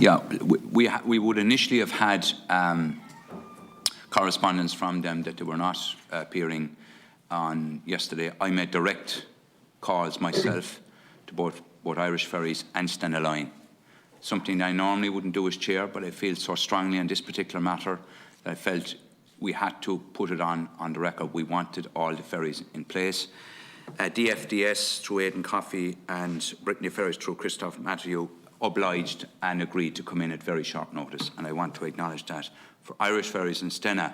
Yeah, we would initially have had correspondence from them that they were not appearing on yesterday. I made direct calls myself to both Irish Ferries and Stena Line. Something I normally wouldn't do as chair, but I feel so strongly on this particular matter that I felt we had to put it on the record. We wanted all the ferries in place. DFDS through Aidan Coffey and Brittany Ferries through Christoph Matthew obliged and agreed to come in at very short notice, and I want to acknowledge that. For Irish Ferries and Stena,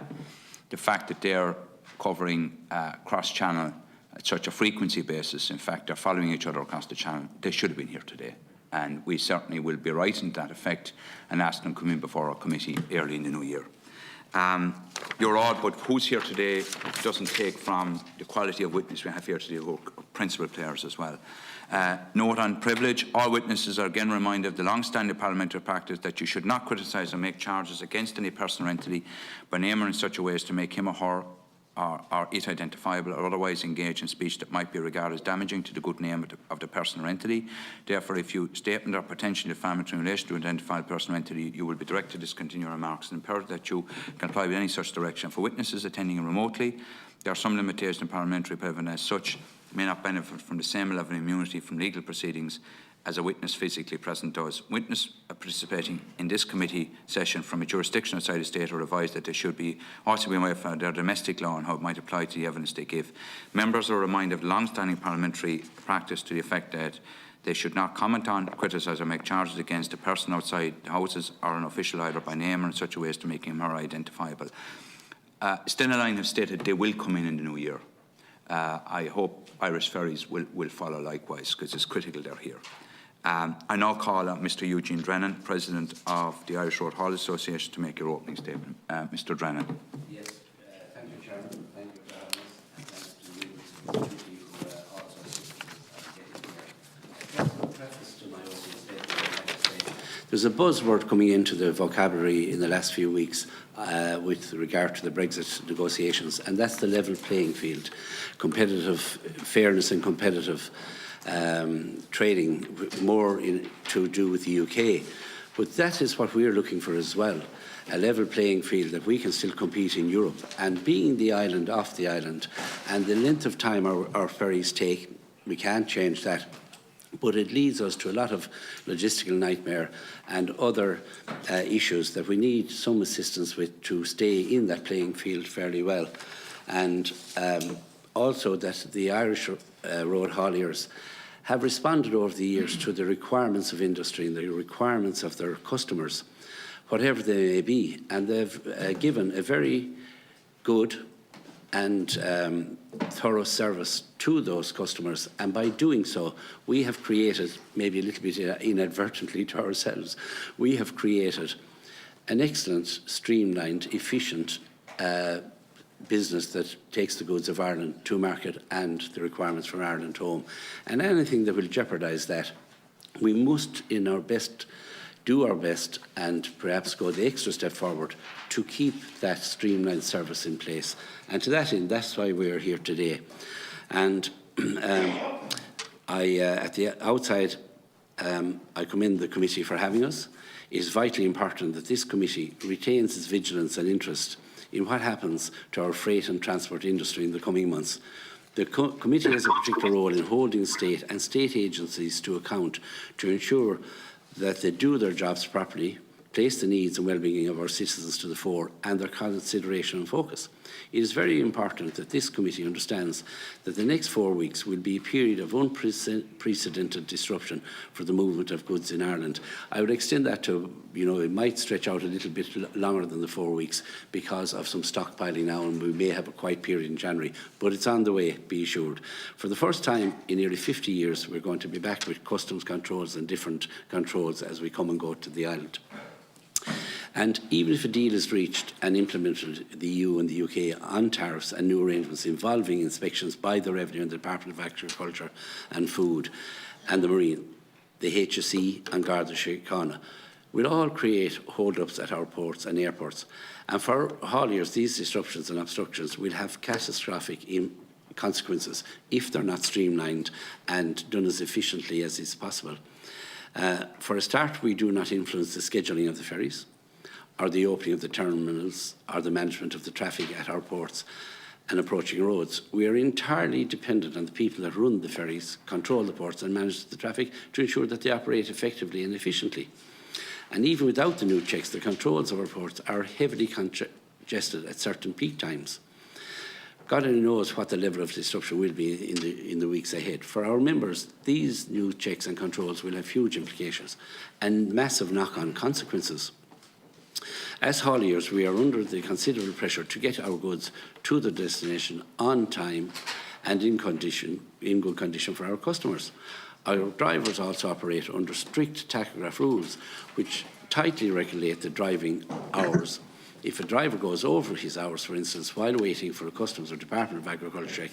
the fact that they're covering cross-channel at such a frequency basis, in fact they're following each other across the channel, they should have been here today, and we certainly will be writing to that effect and ask them to come in before our committee early in the new year. You're all, but who's here today doesn't take from the quality of witness we have here today, who are principal players as well. Note on privilege, all witnesses are again reminded of the long-standing parliamentary practice that you should not criticise or make charges against any person or entity by name or in such a way as to make him or her or it identifiable or otherwise engage in speech that might be regarded as damaging to the good name of the person or entity. Therefore, if you statement or potentially defamatory in relation to an identified person or entity, you will be directed to discontinue remarks and imperative that you comply with any such direction. For witnesses attending remotely, there are some limitations in parliamentary privilege, and as such may not benefit from the same level of immunity from legal proceedings as a witness physically present does. Witness participating in this committee session from a jurisdiction outside the state are advised that they should be also be aware of their domestic law and how it might apply to the evidence they give. Members are reminded of long-standing parliamentary practice to the effect that they should not comment on, criticise or make charges against a person outside the houses or an official either by name or in such a way as to make him or her identifiable. Stena Line have stated they will come in the new year. I hope Irish Ferries will follow likewise, because it's critical they're here. I now call on Mr. Eugene Drennan, President of the Irish Road Haul Association, to make your opening statement. Mr. Drennan. Yes, thank you, Chairman. Thank you for having us, and thanks to you, Mr. Committee, who also assisted us getting here. Preface to my opening statement, I'd like to say there's a buzzword coming into the vocabulary in the last few weeks with regard to the Brexit negotiations, and that's the level playing field, competitive fairness and competitive trading, more to do with the UK. But that is what we're looking for as well, a level playing field that we can still compete in Europe. And being the island off the island and the length of time our ferries take, we can't change that. But it leads us to a lot of logistical nightmare and other issues that we need some assistance with to stay in that playing field fairly well. And also that the Irish road hauliers have responded over the years to the requirements of industry and the requirements of their customers, whatever they may be. And they've given a very good and thorough service to those customers. And by doing so, we have created, maybe a little bit inadvertently to ourselves, we have created an excellent, streamlined, efficient business that takes the goods of Ireland to market and the requirements from Ireland home. And anything that will jeopardise that, we must do our best and perhaps go the extra step forward to keep that streamlined service in place. And to that end, that's why we're here today. And at the outside, I commend the committee for having us. It is vitally important that this committee retains its vigilance and interest in what happens to our freight and transport industry in the coming months. The committee has a particular role in holding state and state agencies to account to ensure that they do their jobs properly, place the needs and well-being of our citizens to the fore, and their consideration and focus. It is very important that this committee understands that the next 4 weeks will be a period of unprecedented disruption for the movement of goods in Ireland. I would extend that to, it might stretch out a little bit longer than the 4 weeks because of some stockpiling now, and we may have a quiet period in January, but it's on the way, be assured. For the first time in nearly 50 years, we're going to be back with customs controls and different controls as we come and go to the island. And even if a deal is reached and implemented, the EU and the UK on tariffs and new arrangements involving inspections by the Revenue and the Department of Agriculture and Food and the Marine, the HSE and Garda Síochána, will all create hold-ups at our ports and airports. And for hauliers, these disruptions and obstructions will have catastrophic consequences if they're not streamlined and done as efficiently as is possible. For a start, we do not influence the scheduling of the ferries, or the opening of the terminals, or the management of the traffic at our ports and approaching roads. We are entirely dependent on the people that run the ferries, control the ports and manage the traffic to ensure that they operate effectively and efficiently. And even without the new checks, the controls of our ports are heavily congested at certain peak times. God only knows what the level of disruption will be in the weeks ahead. For our members, these new checks and controls will have huge implications and massive knock-on consequences. As hauliers, we are under the considerable pressure to get our goods to the destination on time and in good condition for our customers. Our drivers also operate under strict tachograph rules, which tightly regulate the driving hours. If a driver goes over his hours, for instance, while waiting for a Customs or Department of Agriculture check,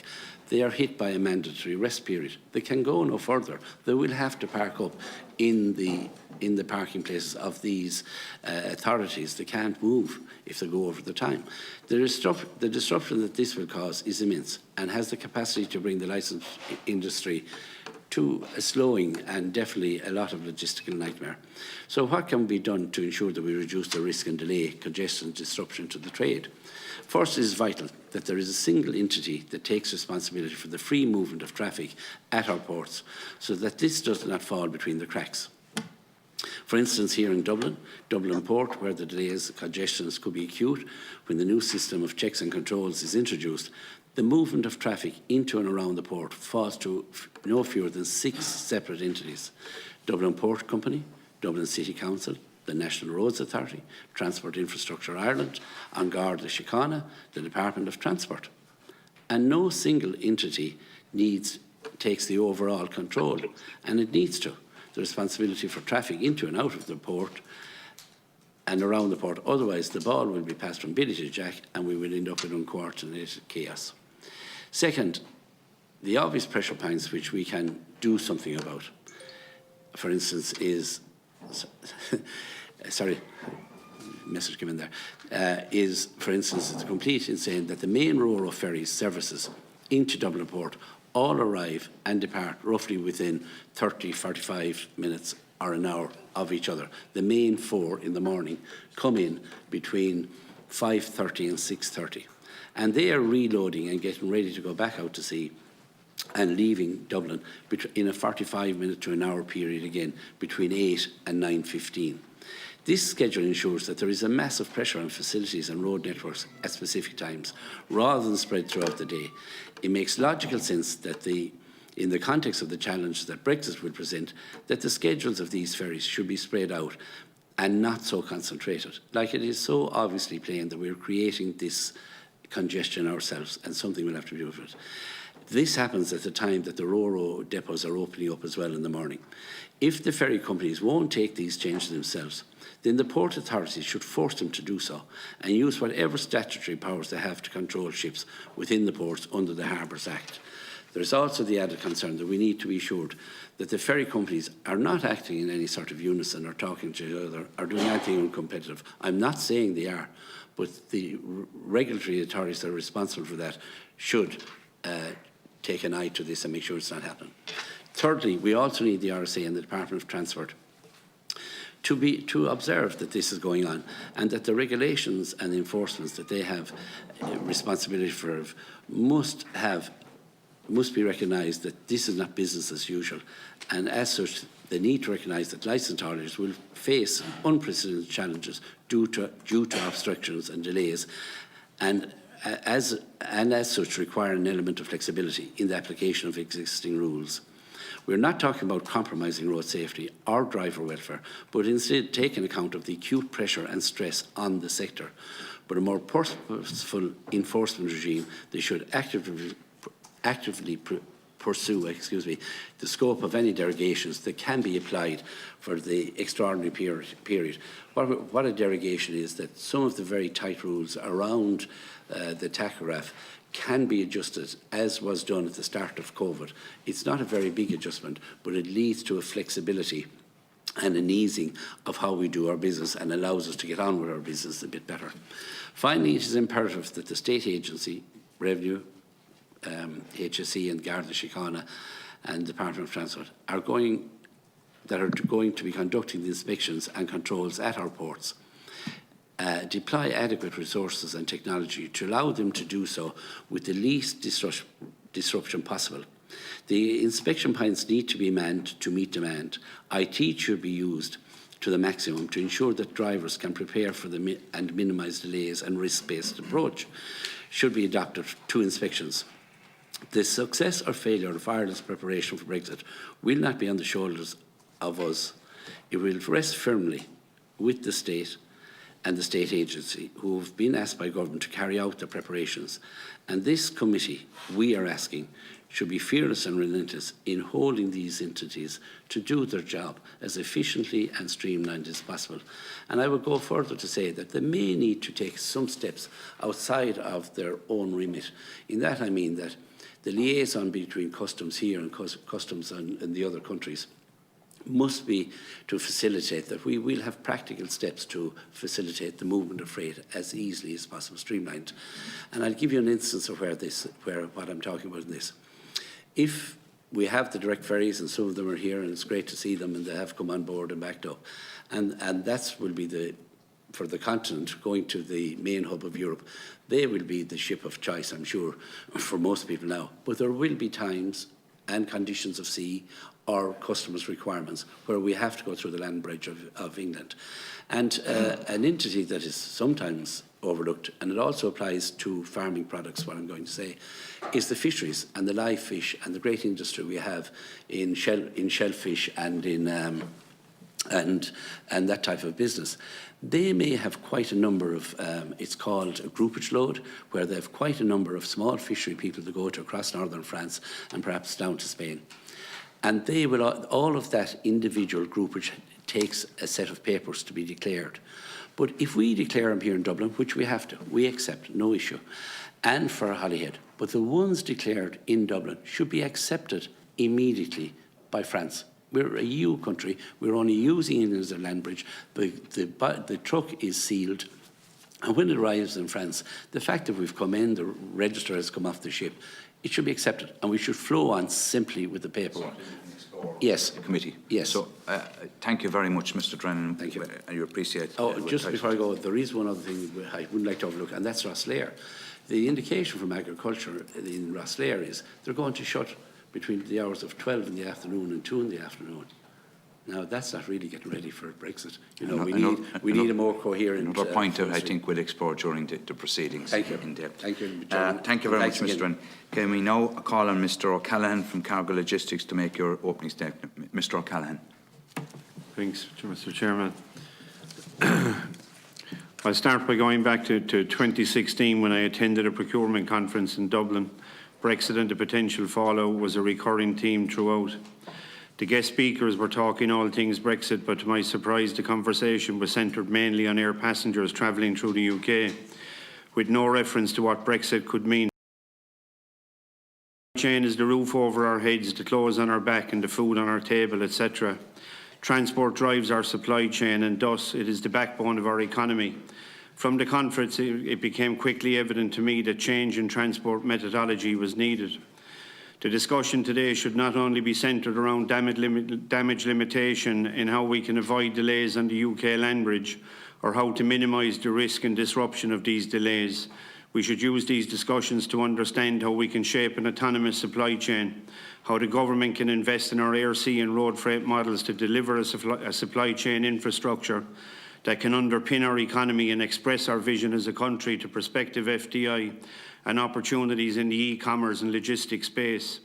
they are hit by a mandatory rest period. They can go no further. They will have to park up in the parking places of these authorities. They can't move if they go over the time. The disruption that this will cause is immense and has the capacity to bring the licensed industry to a slowing and definitely a lot of logistical nightmare. So what can be done to ensure that we reduce the risk and delay, congestion and disruption to the trade? First, it is vital that there is a single entity that takes responsibility for the free movement of traffic at our ports so that this does not fall between the cracks. For instance, here in Dublin Port, where the delays and congestions could be acute when the new system of checks and controls is introduced, the movement of traffic into and around the port falls to no fewer than 6 separate entities: Dublin Port Company, Dublin City Council, the National Roads Authority, Transport Infrastructure Ireland, An Garda Síochána, the Department of Transport. And no single entity takes the overall control, and it needs to. The responsibility for traffic into and out of the port and around the port. Otherwise, the ball will be passed from Billy to Jack and we will end up in uncoordinated chaos. Second, the obvious pressure points which we can do something about, for instance, is, sorry, message came in there, is, for instance, the complete insane that the main Ro-Ro ferries services into Dublin Port all arrive and depart roughly within 30, 45 minutes or an hour of each other. The main 4 in the morning come in between 5:30 and 6:30. And they are reloading and getting ready to go back out to sea and leaving Dublin in a 45-minute to an hour period again between 8 and 9:15. This schedule ensures that there is a massive pressure on facilities and road networks at specific times, rather than spread throughout the day. It makes logical sense that in the context of the challenges that Brexit will present, that the schedules of these ferries should be spread out and not so concentrated. Like, it is so obviously plain that we're creating this congestion ourselves, and something will have to do with it. This happens at the time that the Ro-Ro depots are opening up as well in the morning. If the ferry companies won't take these changes themselves, then the port authorities should force them to do so and use whatever statutory powers they have to control ships within the ports under the Harbours Act. There is also the added concern that we need to be assured that the ferry companies are not acting in any sort of unison or talking to each other or doing anything uncompetitive. I'm not saying they are, but the regulatory authorities that are responsible for that should take an eye to this and make sure it's not happening. Thirdly, we also need the RSA and the Department of Transport to observe that this is going on and that the regulations and enforcements that they have responsibility for must be recognised that this is not business as usual, and as such they need to recognise that licensed hauliers will face unprecedented challenges due to obstructions and delays, and as such require an element of flexibility in the application of existing rules. We're not talking about compromising road safety or driver welfare, but instead taking account of the acute pressure and stress on the sector. But a more purposeful enforcement regime, they should actively pursue the scope of any derogations that can be applied for the extraordinary period. What a derogation is that some of the very tight rules around the tachograph can be adjusted, as was done at the start of COVID. It's not a very big adjustment, but it leads to a flexibility and an easing of how we do our business and allows us to get on with our business a bit better. Finally, it is imperative that the state agency, Revenue, HSE and Garda Síochána and Department of Transport are going that are going to be conducting the inspections and controls at our ports deploy adequate resources and technology to allow them to do so with the least disruption possible. The inspection points need to be manned to meet demand. IT should be used to the maximum to ensure that drivers can prepare for and minimise delays, and risk-based approach should be adopted to inspections. The success or failure of Ireland's preparation for Brexit will not be on the shoulders of us. It will rest firmly with the state and the state agency who have been asked by government to carry out the preparations. And this committee, we are asking, should be fearless and relentless in holding these entities to do their job as efficiently and streamlined as possible. And I would go further to say that they may need to take some steps outside of their own remit. In that I mean that the liaison between customs here and customs in the other countries must be to facilitate that we will have practical steps to facilitate the movement of freight as easily as possible, streamlined. And I'll give you an instance of what I'm talking about in this. If we have the direct ferries, and some of them are here, and it's great to see them, and they have come on board and backed up, and that will be for the continent going to the main hub of Europe, they will be the ship of choice, I'm sure, for most people now. But there will be times and conditions of sea or customers' requirements where we have to go through the land bridge of England. And an entity that is sometimes overlooked, and it also applies to farming products, what I'm going to say, is the fisheries and the live fish and the great industry we have in shellfish and in and that type of business. They may have quite a number of, it's called a groupage load, where they have quite a number of small fishery people that go to across northern France and perhaps down to Spain. And they will, all of that individual groupage takes a set of papers to be declared. But if we declare them here in Dublin, which we have to, we accept, no issue, and for Holyhead, but the ones declared in Dublin should be accepted immediately by France. We're a EU country, we're only using it as a land bridge, the truck is sealed, and when it arrives in France, the fact that we've come in, the register has come off the ship, it should be accepted, and we should flow on simply with the paperwork. Yes. The committee. Yes. So, thank you very much, Mr. Drennan. Thank you. And you appreciate. Just before I go, there is one other thing I wouldn't like to overlook, and that's Rosslare. The indication from agriculture in Rosslare is they're going to shut between the hours of 12 in the afternoon and 2 in the afternoon. Now, that's not really getting ready for Brexit. You know, we need a more coherent... Another point that I think we'll explore during the proceedings. Thank you. In depth. Thank you. Thank you very much, Mr. Drennan. Can we now call on Mr. O'Callaghan from Cargo Logistics to make your opening statement? Mr. O'Callaghan. Thanks, Mr. Chairman. I'll start by going back to 2016 when I attended a procurement conference in Dublin. Brexit and the potential fallout was a recurring theme throughout. The guest speakers were talking all things Brexit, but to my surprise, the conversation was centred mainly on air passengers travelling through the UK, with no reference to what Brexit could mean. The chain is the roof over our heads, the clothes on our back and the food on our table, etc. Transport drives our supply chain, and thus it is the backbone of our economy. From the conference, it became quickly evident to me that change in transport methodology was needed. The discussion today should not only be centred around damage limitation in how we can avoid delays on the UK land bridge or how to minimise the risk and disruption of these delays. We should use these discussions to understand how we can shape an autonomous supply chain, how the government can invest in our air, sea and road freight models to deliver a supply chain infrastructure that can underpin our economy and express our vision as a country to prospective FDI and opportunities in the e-commerce and logistics space.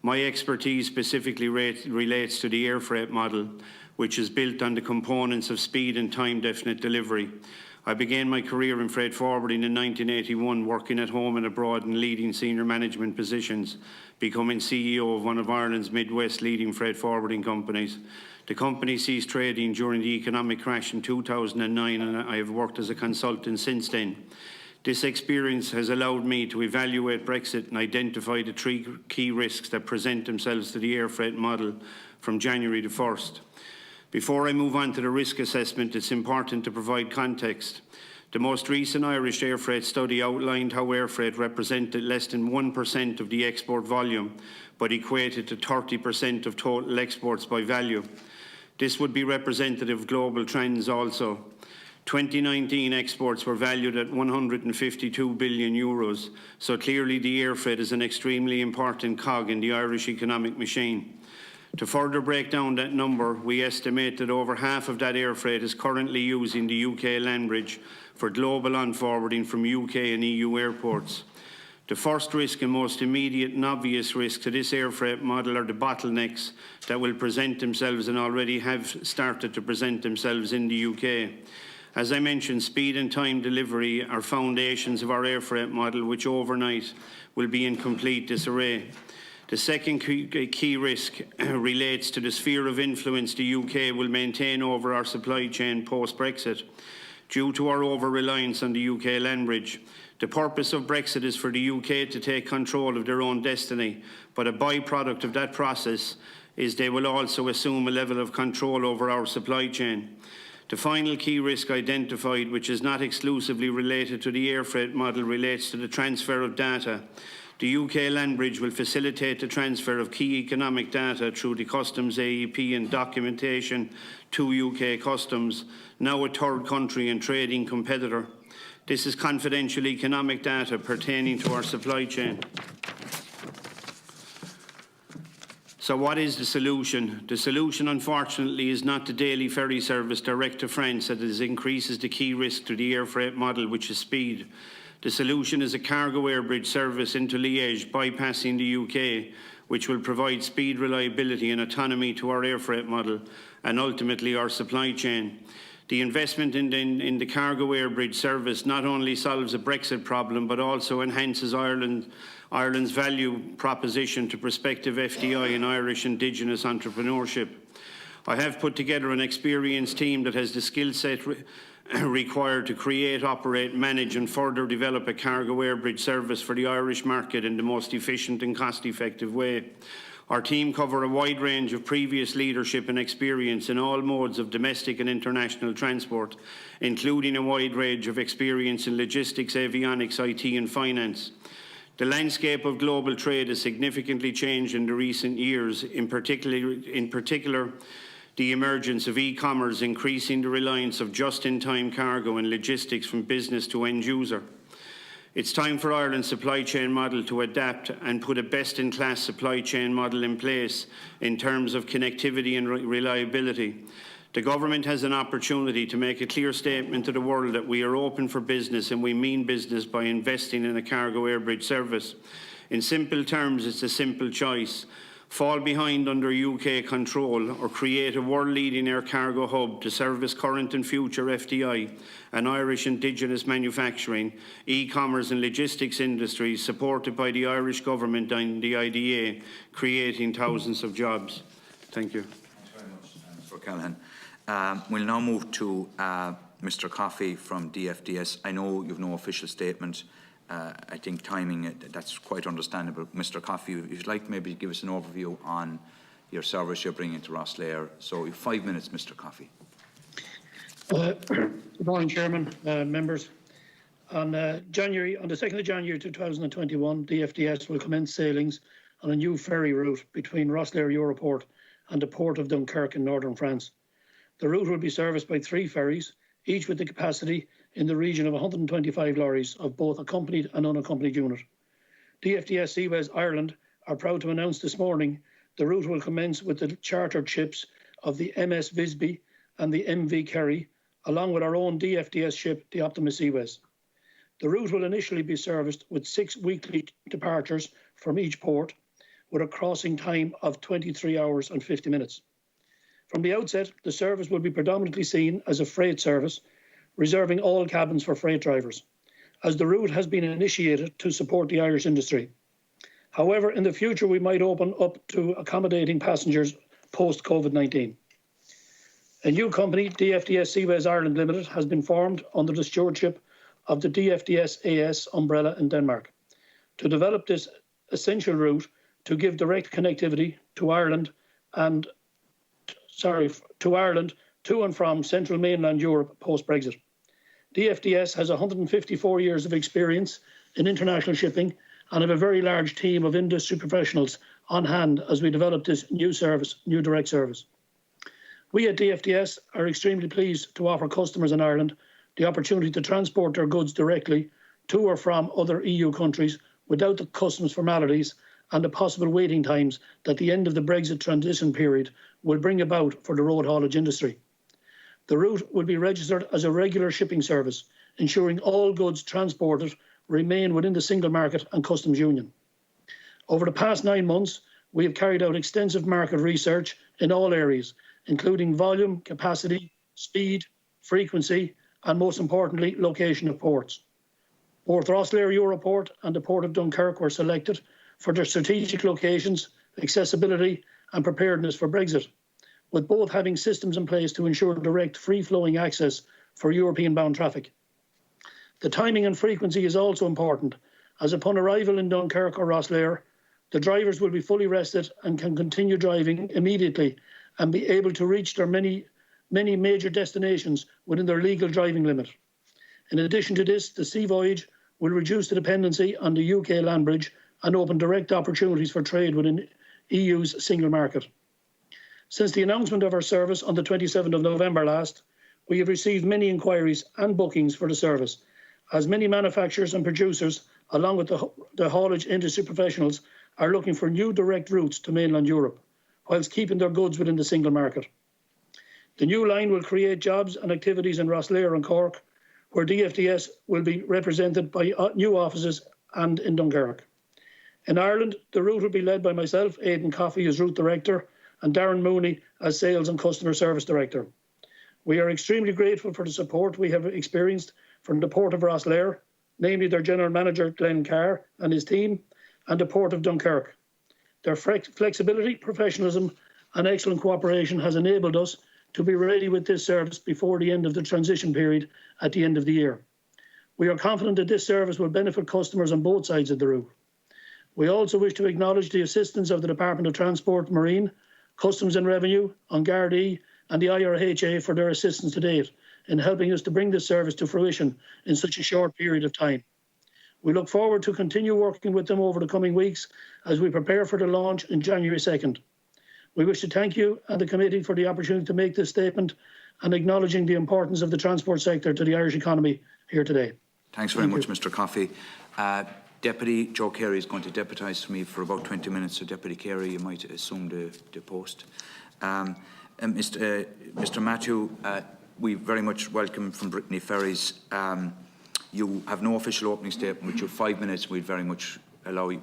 My expertise specifically relates to the air freight model, which is built on the components of speed and time-definite delivery. I began my career in freight forwarding in 1981, working at home and abroad in leading senior management positions, becoming CEO of one of Ireland's Midwest leading freight forwarding companies. The company ceased trading during the economic crash in 2009, and I have worked as a consultant since then. This experience has allowed me to evaluate Brexit and identify the 3 key risks that present themselves to the air freight model from January the 1st. Before I move on to the risk assessment, it's important to provide context. The most recent Irish air freight study outlined how air freight represented less than 1% of the export volume, but equated to 30% of total exports by value. This would be representative of global trends also. 2019 exports were valued at €152 billion, so clearly the air freight is an extremely important cog in the Irish economic machine. To further break down that number, we estimate that over half of that air freight is currently using the UK land bridge for global on-forwarding from UK and EU airports. The first risk and most immediate and obvious risk to this air freight model are the bottlenecks that will present themselves and already have started to present themselves in the UK. As I mentioned, speed and time delivery are foundations of our air freight model, which overnight will be in complete disarray. The second key risk relates to the sphere of influence the UK will maintain over our supply chain post-Brexit. Due to our over-reliance on the UK land bridge, the purpose of Brexit is for the UK to take control of their own destiny, but a byproduct of that process is they will also assume a level of control over our supply chain. The final key risk identified, which is not exclusively related to the air freight model, relates to the transfer of data. The UK land bridge will facilitate the transfer of key economic data through the Customs AEP and documentation to UK Customs, now a third country and trading competitor. This is confidential economic data pertaining to our supply chain. So what is the solution? The solution, unfortunately, is not the daily ferry service direct to France, as it increases the key risk to the air freight model, which is speed. The solution is a cargo air bridge service into Liège, bypassing the UK, which will provide speed, reliability and autonomy to our air freight model and ultimately our supply chain. The investment in the cargo air bridge service not only solves a Brexit problem, but also enhances Ireland's value proposition to prospective FDI and Irish Indigenous entrepreneurship. I have put together an experienced team that has the skill set required to create, operate, manage and further develop a cargo air bridge service for the Irish market in the most efficient and cost-effective way. Our team cover a wide range of previous leadership and experience in all modes of domestic and international transport, including a wide range of experience in logistics, avionics, IT and finance. The landscape of global trade has significantly changed in the recent years, in particular the emergence of e-commerce, increasing the reliance of just-in-time cargo and logistics from business to end user. It's time for Ireland's supply chain model to adapt and put a best-in-class supply chain model in place in terms of connectivity and reliability. The government has an opportunity to make a clear statement to the world that we are open for business and we mean business by investing in a cargo air bridge service. In simple terms, it's a simple choice. Fall behind under UK control or create a world-leading air cargo hub to service current and future FDI and Irish Indigenous manufacturing, e-commerce and logistics industries supported by the Irish government and the IDA, creating thousands of jobs. Thank you. Thanks very much, Mr. Callahan. We'll now move to Mr. Coffey from DFDS. I know you've no official statement. I think timing, that's quite understandable. Mr. Coffey, if you'd like maybe give us an overview on your service you're bringing to Rosslare. So 5 minutes, Mr. Coffey. Good morning, Chairman, members. On the 2nd of January 2021, DFDS will commence sailings on a new ferry route between Rosslare Europort and the port of Dunkirk in northern France. The route will be serviced by 3 ferries, each with the capacity in the region of 125 lorries of both accompanied and unaccompanied unit. DFDS Seaways Ireland are proud to announce this morning the route will commence with the chartered ships of the MS Visby and the MV Corry, along with our own DFDS ship, the Optimus Seaways. The route will initially be serviced with 6 weekly departures from each port, with a crossing time of 23 hours and 50 minutes. From the outset, the service will be predominantly seen as a freight service, reserving all cabins for freight drivers, as the route has been initiated to support the Irish industry. However, in the future, we might open up to accommodating passengers post-COVID-19. A new company, DFDS Seaways Ireland Limited, has been formed under the stewardship of the DFDS AS umbrella in Denmark to develop this essential route to give direct connectivity to Ireland to and from central mainland Europe post-Brexit. DFDS has 154 years of experience in international shipping and have a very large team of industry professionals on hand as we develop this new direct service. We at DFDS are extremely pleased to offer customers in Ireland the opportunity to transport their goods directly to or from other EU countries without the customs formalities and the possible waiting times that the end of the Brexit transition period will bring about for the road haulage industry. The route will be registered as a regular shipping service, ensuring all goods transported remain within the single market and customs union. Over the past 9 months, we have carried out extensive market research in all areas, including volume, capacity, speed, frequency, and most importantly, location of ports. Both Rosslare Europort and the Port of Dunkirk were selected for their strategic locations, accessibility, and preparedness for Brexit, with both having systems in place to ensure direct free-flowing access for European-bound traffic. The timing and frequency is also important, as upon arrival in Dunkirk or Rosslare, the drivers will be fully rested and can continue driving immediately and be able to reach their many major destinations within their legal driving limit. In addition to this, the sea voyage will reduce the dependency on the UK land bridge and open direct opportunities for trade within EU's single market. Since the announcement of our service on the 27th of November last, we have received many inquiries and bookings for the service, as many manufacturers and producers, along with the haulage industry professionals, are looking for new direct routes to mainland Europe, whilst keeping their goods within the single market. The new line will create jobs and activities in Rosslare and Cork, where DFDS will be represented by new offices and in Dunkirk. In Ireland, the route will be led by myself, Aidan Coffey, as Route Director, and Darren Mooney as Sales and Customer Service Director. We are extremely grateful for the support we have experienced from the Port of Rosslare, namely their General Manager, Glenn Carr, and his team, and the Port of Dunkirk. Their flexibility, professionalism, and excellent cooperation has enabled us to be ready with this service before the end of the transition period at the end of the year. We are confident that this service will benefit customers on both sides of the route. We also wish to acknowledge the assistance of the Department of Transport, Marine, Customs and Revenue, Gardaí, and the IRHA for their assistance to date in helping us to bring this service to fruition in such a short period of time. We look forward to continue working with them over the coming weeks as we prepare for the launch on January 2nd. We wish to thank you and the committee for the opportunity to make this statement and acknowledging the importance of the transport sector to the Irish economy here today. Thanks very much, Mr. Coffey. Deputy Joe Carey is going to deputise for me for about 20 minutes. So, Deputy Carey, you might assume the post. Mr. Matthew, we very much welcome from Brittany Ferries. You have no official opening statement. With your 5 minutes, we'd very much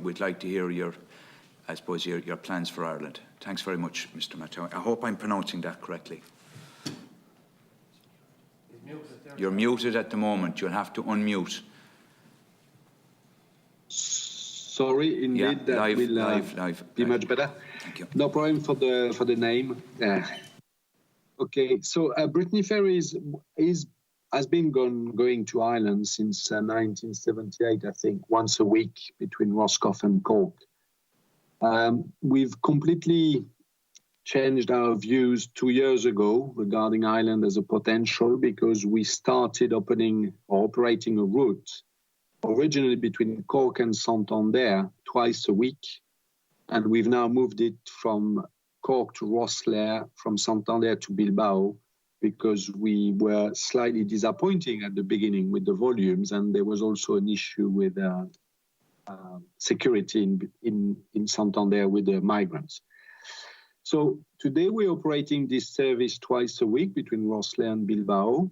we'd like to hear your plans for Ireland. Thanks very much, Mr. Matthew. I hope I'm pronouncing that correctly. You're muted at the moment. You'll have to unmute. Sorry, indeed, yeah, that will be much better. Thank you. No problem for the name. Okay, so Brittany Ferries has been going to Ireland since 1978, I think, once a week between Roscoff and Cork. We've completely changed our views 2 years ago regarding Ireland as a potential, because we started operating a route originally between Cork and Santander twice a week, and we've now moved it from Cork to Rosslare, from Santander to Bilbao, because we were slightly disappointing at the beginning with the volumes, and there was also an issue with security in Santander with the migrants. So today we're operating this service twice a week between Rosslare and Bilbao.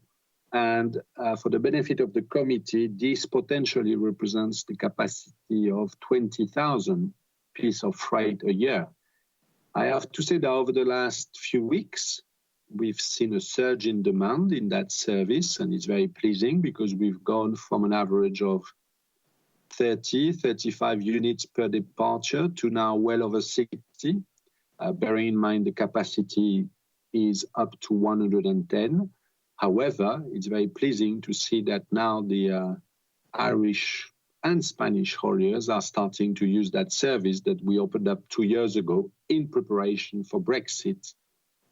And for the benefit of the committee, this potentially represents the capacity of 20,000 pieces of freight a year. I have to say that over the last few weeks, we've seen a surge in demand in that service, and it's very pleasing because we've gone from an average of 35 units per departure to now well over 60, bearing in mind the capacity is up to 110. However, it's very pleasing to see that now the Irish and Spanish hauliers are starting to use that service that we opened up 2 years ago in preparation for Brexit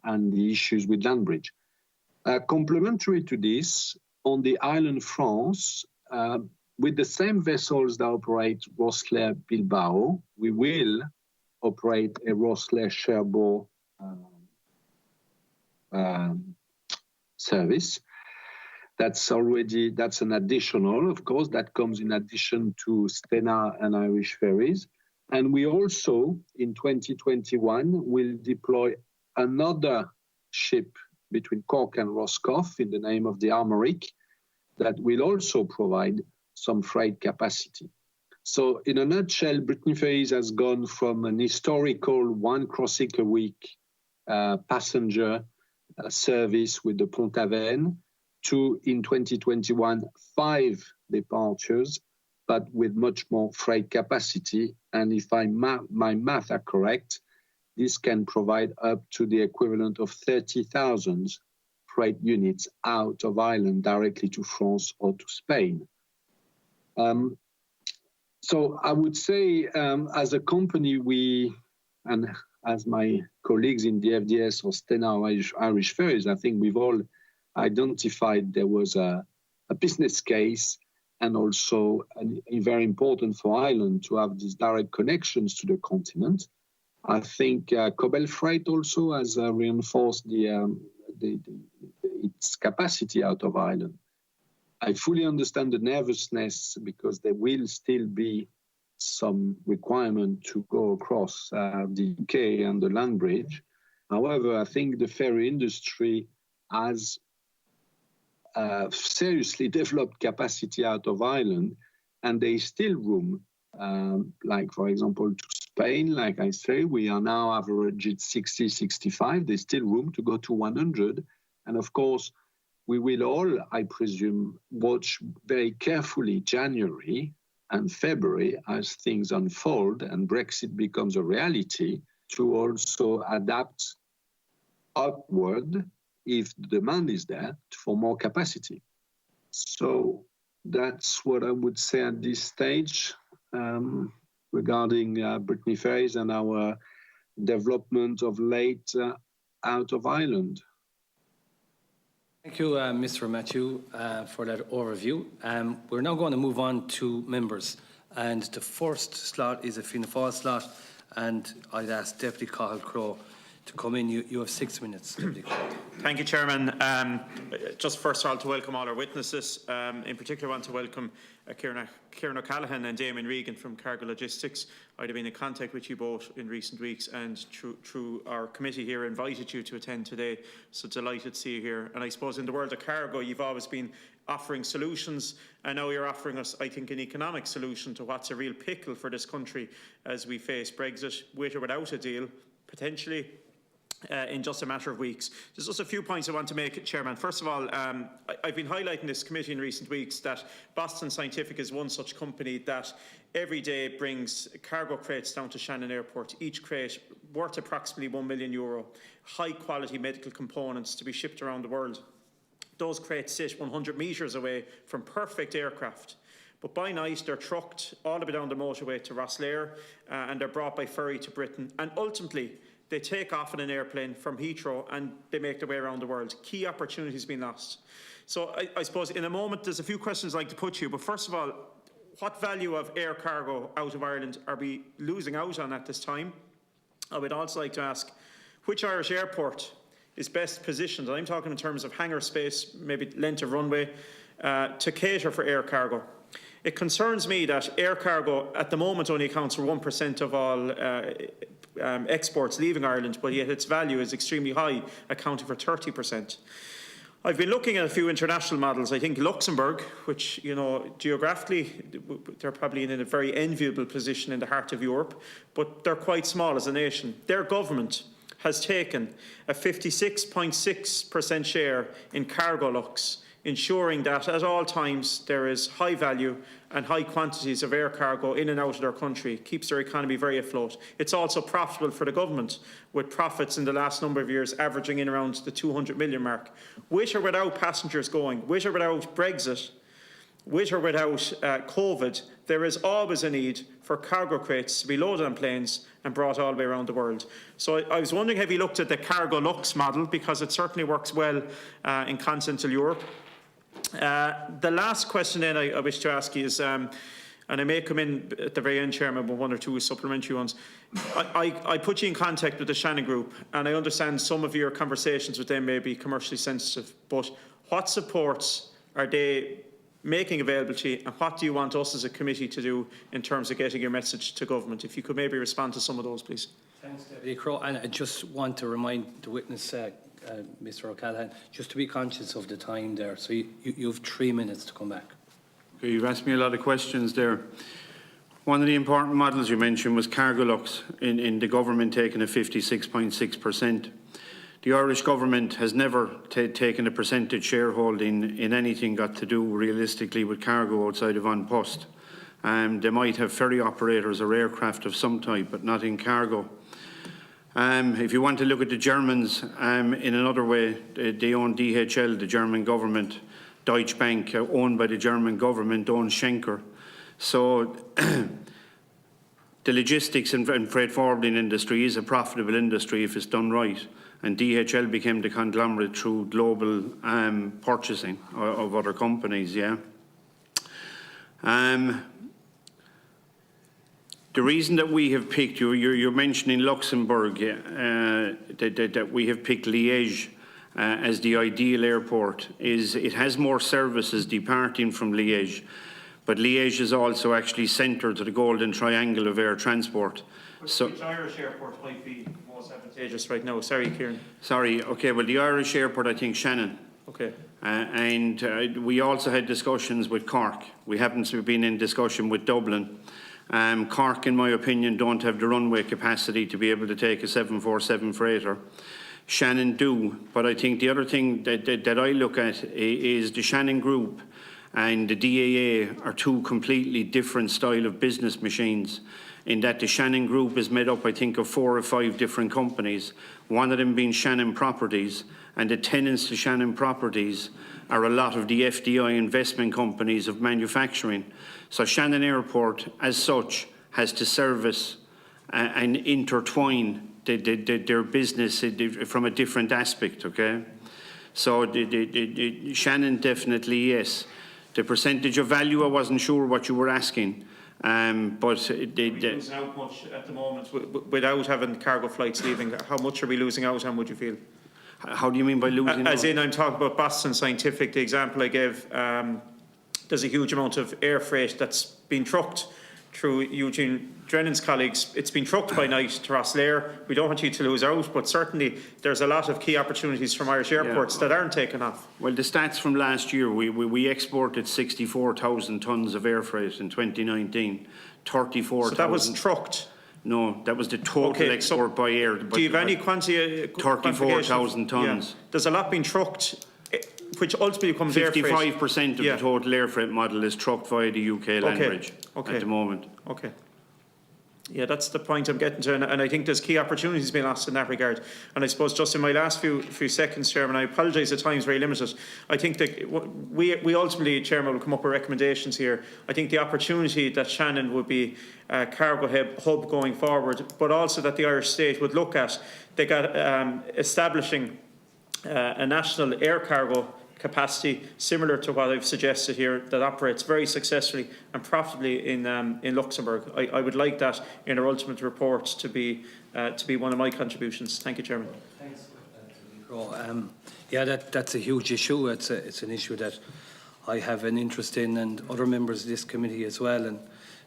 and the issues with land bridge. Complementary to this, on the island France, with the same vessels that operate Rosslare Bilbao, we will operate a Rosslare Cherbourg service. That's an additional, of course, that comes in addition to Stena and Irish Ferries. And we also, in 2021, will deploy another ship between Cork and Roscoff in the name of the Armoric that will also provide some freight capacity. So in a nutshell, Brittany Ferries has gone from an historical one crossing a week passenger service with the Pont-Aven to, in 2021, 5 departures, but with much more freight capacity. And if my math are correct, this can provide up to the equivalent of 30,000 freight units out of Ireland directly to France or to Spain. So I would say, as a company, and as my colleagues in the FDS or Stena or Irish Ferries, I think we've all identified there was a business case and also very important for Ireland to have these direct connections to the continent. I think Cobel Freight also has reinforced its capacity out of Ireland. I fully understand the nervousness because there will still be some requirement to go across the UK and the land bridge. However, I think the ferry industry has seriously developed capacity out of Ireland, and there is still room, like, for example, to Spain, like I say, we are now averaging 60, 65. There's still room to go to 100. And of course, we will all, I presume, watch very carefully January and February as things unfold and Brexit becomes a reality to also adapt upward if the demand is there for more capacity. So that's what I would say at this stage regarding Brittany Ferries and our development of late out of Ireland. Thank you, Mr. Matthew, for that overview. We're now going to move on to members. And the first slot is a Fianna Fáil slot. And I'd ask Deputy Cathal Crowe to come in. You have 6 minutes, Deputy Crowe. Thank you, Chairman. Just first of all, to welcome all our witnesses. In particular, I want to welcome Kieran O'Callaghan and Damien Regan from Cargo Logistics. I'd have been in contact with you both in recent weeks and through our committee here invited you to attend today. So delighted to see you here. And I suppose in the world of cargo, you've always been offering solutions, and now you're offering us, I think, an economic solution to what's a real pickle for this country as we face Brexit, with or without a deal, potentially in just a matter of weeks. There's just a few points I want to make, Chairman. First of all, I've been highlighting this committee in recent weeks that Boston Scientific is one such company that every day brings cargo crates down to Shannon Airport, each crate worth approximately €1 million, high quality medical components to be shipped around the world. Those crates sit 100 metres away from perfect aircraft. But by night, they're trucked all the way down the motorway to Rosslare and they're brought by ferry to Britain. And ultimately, they take off in an airplane from Heathrow and they make their way around the world. Key opportunities being lost. So I suppose in a moment, there's a few questions I'd like to put to you. But first of all, what value of air cargo out of Ireland are we losing out on at this time? I would also like to ask, which Irish airport is best positioned, and I'm talking in terms of hangar space, maybe length of runway, to cater for air cargo? It concerns me that air cargo at the moment only accounts for 1% of all exports leaving Ireland, but yet its value is extremely high, accounting for 30%. I've been looking at a few international models. I think Luxembourg, which, you know, geographically, they're probably in a very enviable position in the heart of Europe, but they're quite small as a nation. Their government has taken a 56.6% share in cargo lux, ensuring that at all times there is high value and high quantities of air cargo in and out of their country, keeps their economy very afloat. It's also profitable for the government, with profits in the last number of years averaging in around the 200 million mark. With or without passengers going, with or without Brexit, with or without COVID, there is always a need for cargo crates to be loaded on planes and brought all the way around the world. So I was wondering, have you looked at the Cargo Lux model, because it certainly works well in continental Europe. The last question then I wish to ask you is, and I may come in at the very end, Chairman, with one or two supplementary ones. I put you in contact with the Shannon Group, and I understand some of your conversations with them may be commercially sensitive, but what supports are they making available to you, and what do you want us as a committee to do in terms of getting your message to government? If you could maybe respond to some of those, please. Thanks, Deputy Crowe. And I just want to remind the witness, Mr. O'Callaghan, just to be conscious of the time there. So you have 3 minutes to come back. Okay, you've asked me a lot of questions there. One of the important models you mentioned was Cargolux in the government taking a 56.6%. The Irish government has never taken a percentage shareholding in anything got to do realistically with cargo outside of on post. They might have ferry operators or aircraft of some type, but not in cargo. If you want to look at the Germans in another way, they own DHL, the German government. Deutsche Bank, owned by the German government, owns Schenker. So the logistics and freight forwarding industry is a profitable industry if it's done right. And DHL became the conglomerate through global purchasing of other companies, yeah. The reason that we have picked, you're mentioning Luxembourg, that we have picked Liège as the ideal airport is it has more services departing from Liège, but Liège is also actually centre to the golden triangle of air transport. Which Irish airport might be most advantageous right now? Sorry, Kieran. Sorry, okay, well the Irish airport, I think Shannon. Okay. And we also had discussions with Cork. We haven't been in discussion with Dublin. Cork, in my opinion, don't have the runway capacity to be able to take a 747 freighter. Shannon do, but I think the other thing that I look at is the Shannon Group and the DAA are two completely different style of business machines, in that the Shannon Group is made up, I think, of 4 or 5 different companies, one of them being Shannon Properties, and the tenants to Shannon Properties are a lot of the FDI investment companies of manufacturing. So Shannon Airport, as such, has to service and intertwine their business from a different aspect, okay? So Shannon definitely, yes. The percentage of value, I wasn't sure what you were asking, but... Are we losing out much at the moment without having cargo flights leaving? How much are we losing out on, would you feel? How do you mean by losing out? As in, I'm talking about Boston Scientific, the example I gave. There's a huge amount of air freight that's been trucked through Eugene Drennan's colleagues. It's been trucked by night to Rosslare. We don't want you to lose out, but certainly there's a lot of key opportunities from Irish airports that aren't taken off. Well, the stats from last year, we exported 64,000 tonnes of air freight in 2019, 34,000. So that was trucked? No, that was the total export by air. Do you have any quantity? 34,000 tonnes. Yeah. There's a lot being trucked, which ultimately becomes air freight. 55% of the total air freight model is trucked via the UK land bridge at the moment. Okay. Yeah, that's the point I'm getting to, and I think there's key opportunities being lost in that regard. And I suppose just in my last few seconds, Chairman, I apologise, the time's very limited. I think that we ultimately, Chairman, will come up with recommendations here. I think the opportunity that Shannon would be a cargo hub going forward, but also that the Irish state would look at, they got establishing a national air cargo capacity similar to what I've suggested here that operates very successfully and profitably in Luxembourg. I would like that in our ultimate report to be one of my contributions. Thank you, Chairman. Thanks. Yeah, that's a huge issue. It's an issue that I have an interest in, and other members of this committee as well. And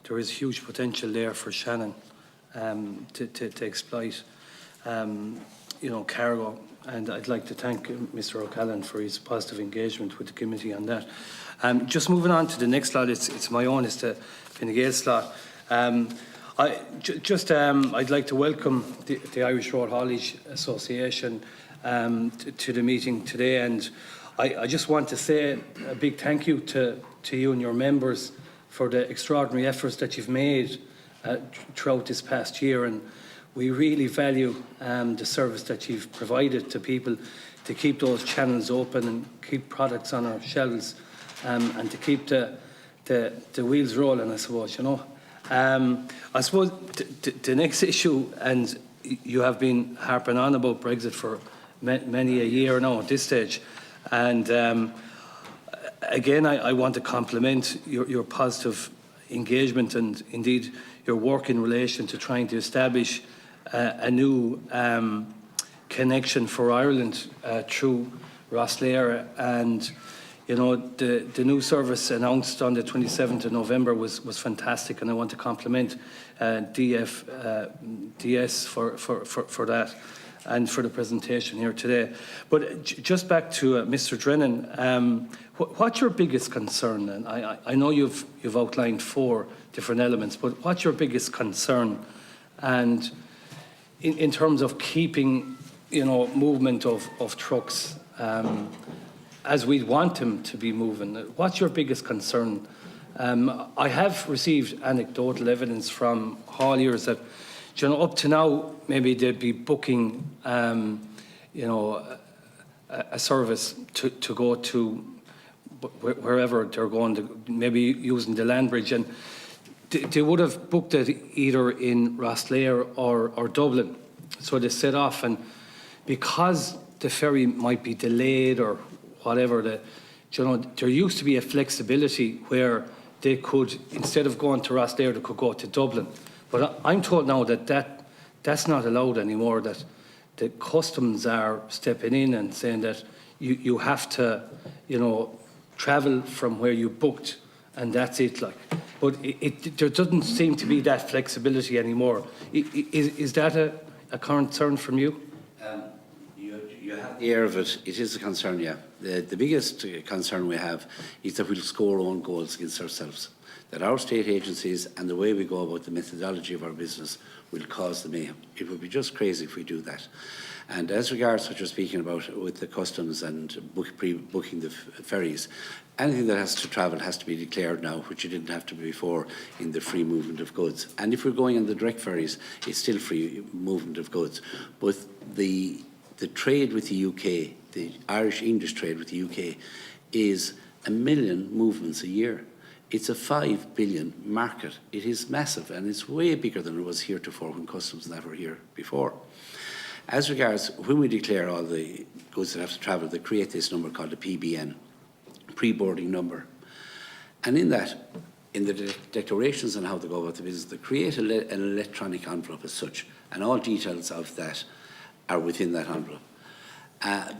there is huge potential there for Shannon to exploit, cargo. And I'd like to thank Mr. O'Callaghan for his positive engagement with the committee on that. Just moving on to the next slot, it's my own, it's the Fine Gael slot. I'd like to welcome the Irish Road Haulage Association to the meeting today, and I just want to say a big thank you to you and your members for the extraordinary efforts that you've made throughout this past year, and we really value the service that you've provided to people to keep those channels open and keep products on our shelves, and to keep the wheels rolling, I suppose, I suppose the next issue, and you have been harping on about Brexit for many a year now at this stage, and again, I want to compliment your positive engagement and indeed your work in relation to trying to establish a new connection for Ireland through Rosslare. And you know, the new service announced on the 27th of November was fantastic, and I want to compliment DS for that and for the presentation here today. But just back to Mr. Drennan, what's your biggest concern? And I know you've outlined 4 different elements, but what's your biggest concern? And in terms of keeping, you know, movement of trucks as we want them to be moving, what's your biggest concern? I have received anecdotal evidence from hauliers that, you know, up to now, maybe they'd be booking, you know, a service to go to wherever they're going, to, maybe using the land bridge, and they would have booked it either in Rosslare or Dublin. So they set off, and because the ferry might be delayed or whatever, you know, there used to be a flexibility where they could, instead of going to Rosslare, they could go to Dublin. But I'm told now that's not allowed anymore, that the customs are stepping in and saying that you have to, you know, travel from where you booked, and that's it. Like, but there doesn't seem to be that flexibility anymore. Is that a concern from you? You have the air of it. It is a concern, yeah. The biggest concern we have is that we'll score our own goals against ourselves. That our state agencies and the way we go about the methodology of our business will cause the mayhem. It would be just crazy if we do that. And as regards what you're speaking about with the customs and pre-booking the ferries, anything that has to travel has to be declared now, which it didn't have to be before in the free movement of goods. And if we're going on the direct ferries, it's still free movement of goods. But the trade with the UK, the Irish-English trade with the UK, is 1 million movements a year. It's a 5 billion market. It is massive, and it's way bigger than it was heretofore when customs and that were here before. As regards when we declare all the goods that have to travel, they create this number called the PBN, pre-boarding number. And in that, in the declarations on how to go about the business, they create an electronic envelope as such, and all details of that are within that envelope.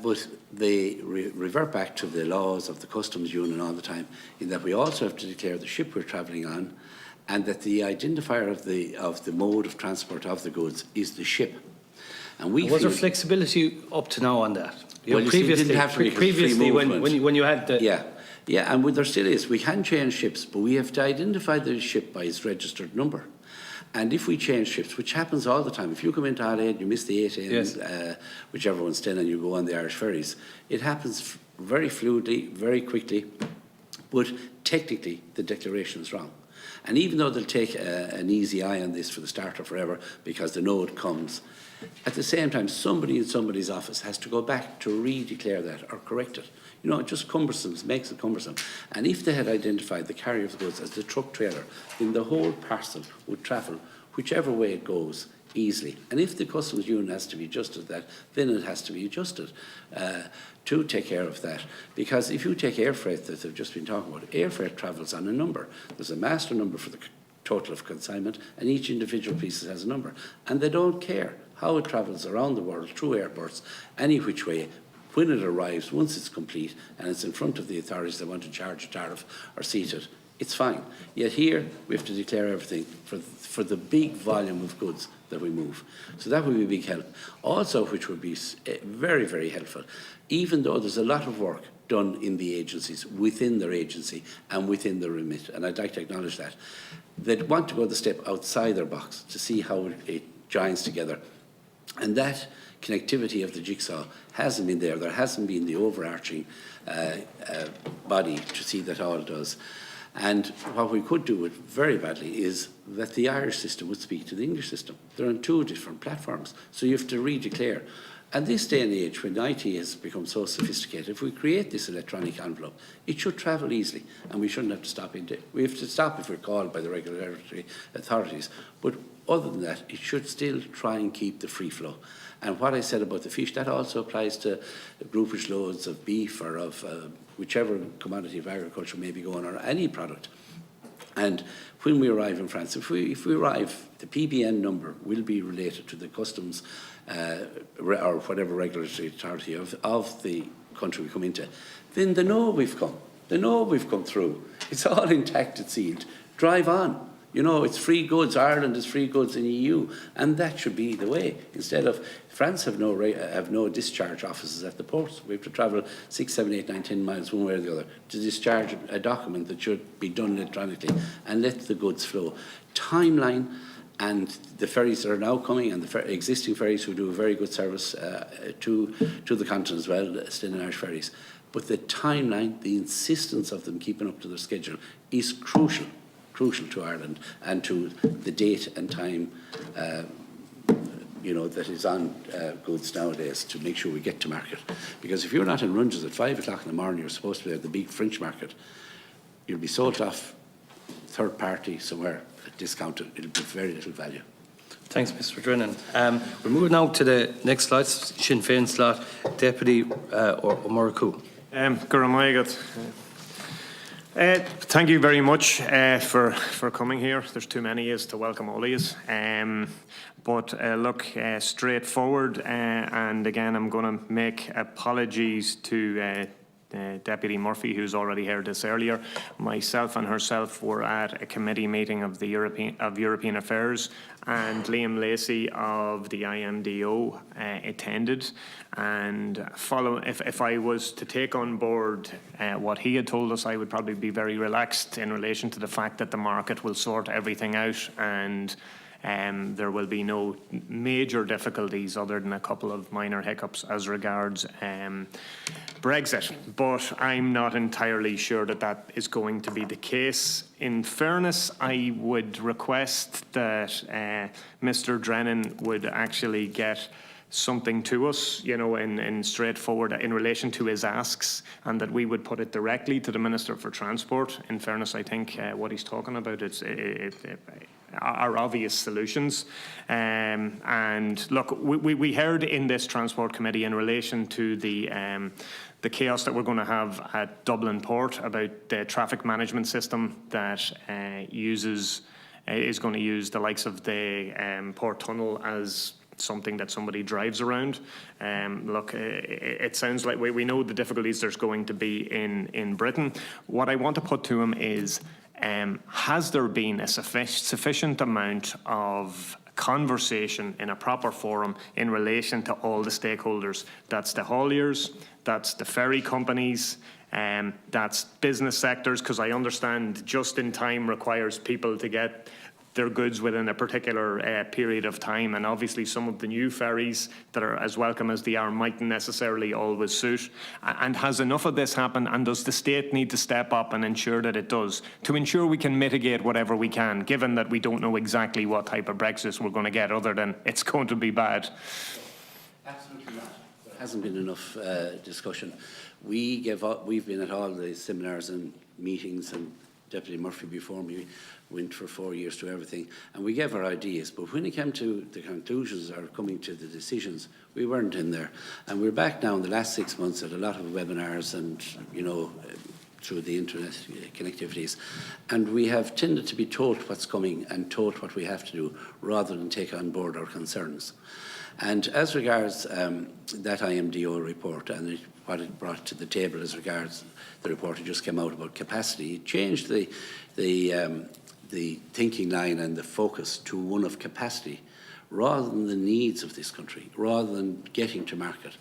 But they revert back to the laws of the customs union all the time, in that we also have to declare the ship we're travelling on, and that the identifier of the mode of transport of the goods is the ship. And was there flexibility up to now on that? Well, previously when you had the... Yeah, and there still is. We can change ships, but we have to identify the ship by its registered number. And if we change ships, which happens all the time, if you come into Adelaide, you miss the 8 a.m., yes, whichever one's 10, and you go on the Irish ferries, it happens very fluidly, very quickly, but technically the declaration is wrong. And even though they'll take an easy eye on this for the start or forever, because the note comes, at the same time, somebody in somebody's office has to go back to re-declare that or correct it. You know, it just cumbersome, makes it cumbersome. And if they had identified the carrier of the goods as the truck trailer, then the whole parcel would travel whichever way it goes easily. And if the customs union has to be adjusted that, then it has to be adjusted to take care of that. Because if you take air freight that they've just been talking about, air freight travels on a number. There's a master number for the total of consignment, and each individual piece has a number. And they don't care how it travels around the world through airports, any which way. When it arrives, once it's complete and it's in front of the authorities that want to charge a tariff or seat it, it's fine. Yet here, we have to declare everything for the big volume of goods that we move. So that would be a big help. Also, which would be very, very helpful, even though there's a lot of work done in the agencies, within their agency and within their remit, and I'd like to acknowledge that, they'd want to go the step outside their box to see how it joins together. And that connectivity of the jigsaw hasn't been there. There hasn't been the overarching body to see that all does. And what we could do it very badly is that the Irish system would speak to the English system. They're on 2 different platforms, so you have to re-declare. At this day and age, when IT has become so sophisticated, if we create this electronic envelope, it should travel easily, and we shouldn't have to stop in it. We have to stop if we're called by the regulatory authorities, but other than that, it should still try and keep the free flow. And what I said about the fish, that also applies to groupage loads of beef or of whichever commodity of agriculture may be going, or any product. And when we arrive in France, if we arrive, the PBN number will be related to the customs or whatever regulatory authority of the country we come into. Then they know we've come. They know we've come through. It's all intact, it's sealed. Drive on. You know, it's free goods. Ireland is free goods in the EU, and that should be the way. Instead of France have no discharge offices at the ports. We have to travel 6, 7, 8, 9, 10 miles one way or the other to discharge a document that should be done electronically and let the goods flow. Timeline, and the ferries that are now coming, and the existing ferries who do a very good service to the continent as well, still in Irish ferries. But the timeline, the insistence of them keeping up to their schedule is crucial to Ireland and to the date and time that is on goods nowadays to make sure we get to market. Because if you're not in Runges at 5 o'clock in the morning, you're supposed to be at the big French market, you'll be sold off third party somewhere discounted. It'll be very little value. Thanks, Mr. Drennan. We're moving now to the next slide, Sinn Féin slot, Deputy O'Murray-Coo. Thank you very much for coming here. There's too many of us to welcome all of you. But look, straightforward, and again, I'm going to make apologies to Deputy Murphy, who's already heard this earlier. Myself and herself were at a committee meeting of the European Affairs, and Liam Lacey of the IMDO attended. And if I was to take on board what he had told us, I would probably be very relaxed in relation to the fact that the market will sort everything out, and there will be no major difficulties other than a couple of minor hiccups as regards Brexit. But I'm not entirely sure that that is going to be the case. In fairness, I would request that Mr. Drennan would actually get something to us, in straightforward in relation to his asks, and that we would put it directly to the Minister for Transport. In fairness, I think what he's talking about are obvious solutions. And look, we heard in this Transport Committee in relation to the chaos that we're going to have at Dublin Port about the traffic management system that is going to use the likes of the port tunnel as something that somebody drives around. Look, it sounds like we know the difficulties there's going to be in Britain. What I want to put to him is, has there been a sufficient amount of conversation in a proper forum in relation to all the stakeholders? That's the hauliers, that's the ferry companies, that's business sectors, because I understand just in time requires people to get their goods within a particular period of time, and obviously some of the new ferries that are as welcome as they are mightn't necessarily always suit. And has enough of this happened, and does the state need to step up and ensure that it does, to ensure we can mitigate whatever we can, given that we don't know exactly what type of Brexit we're going to get, other than it's going to be bad? Absolutely not. There hasn't been enough discussion. We've been at all the seminars and meetings, and Deputy Murphy before me went for 4 years to everything, and we gave our ideas. But when it came to the conclusions or coming to the decisions, we weren't in there. And we're back now in the last 6 months at a lot of webinars and, through the internet connectivities. And we have tended to be told what's coming and told what we have to do, rather than take on board our concerns. And as regards that IMDO report and what it brought to the table as regards the report that just came out about capacity, it changed the thinking line and the focus to one of capacity, rather than the needs of this country, rather than getting to market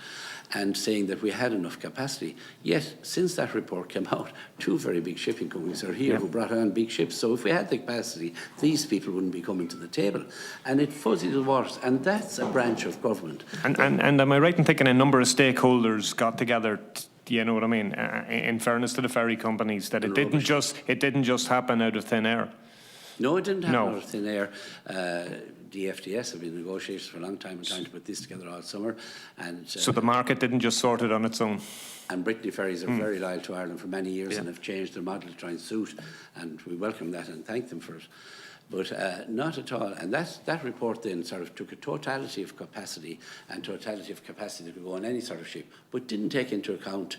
and saying that we had enough capacity. Yet, since that report came out, 2 very big shipping companies are here who brought on big ships. So if we had the capacity, these people wouldn't be coming to the table. And it fuzzied the waters, and that's a branch of government. And am I right in thinking a number of stakeholders got together? You know what I mean? In fairness to the ferry companies, that it didn't just happen out of thin air. No, it didn't happen out of thin air. The FDS have been negotiating for a long time and trying to put this together all summer. And so the market didn't just sort it on its own. And Brittany Ferries are very loyal to Ireland for many years and have changed their model to try and suit, and we welcome that and thank them for it. But not at all. And that report then sort of took a totality of capacity and totality of capacity that could go on any sort of ship, but didn't take into account,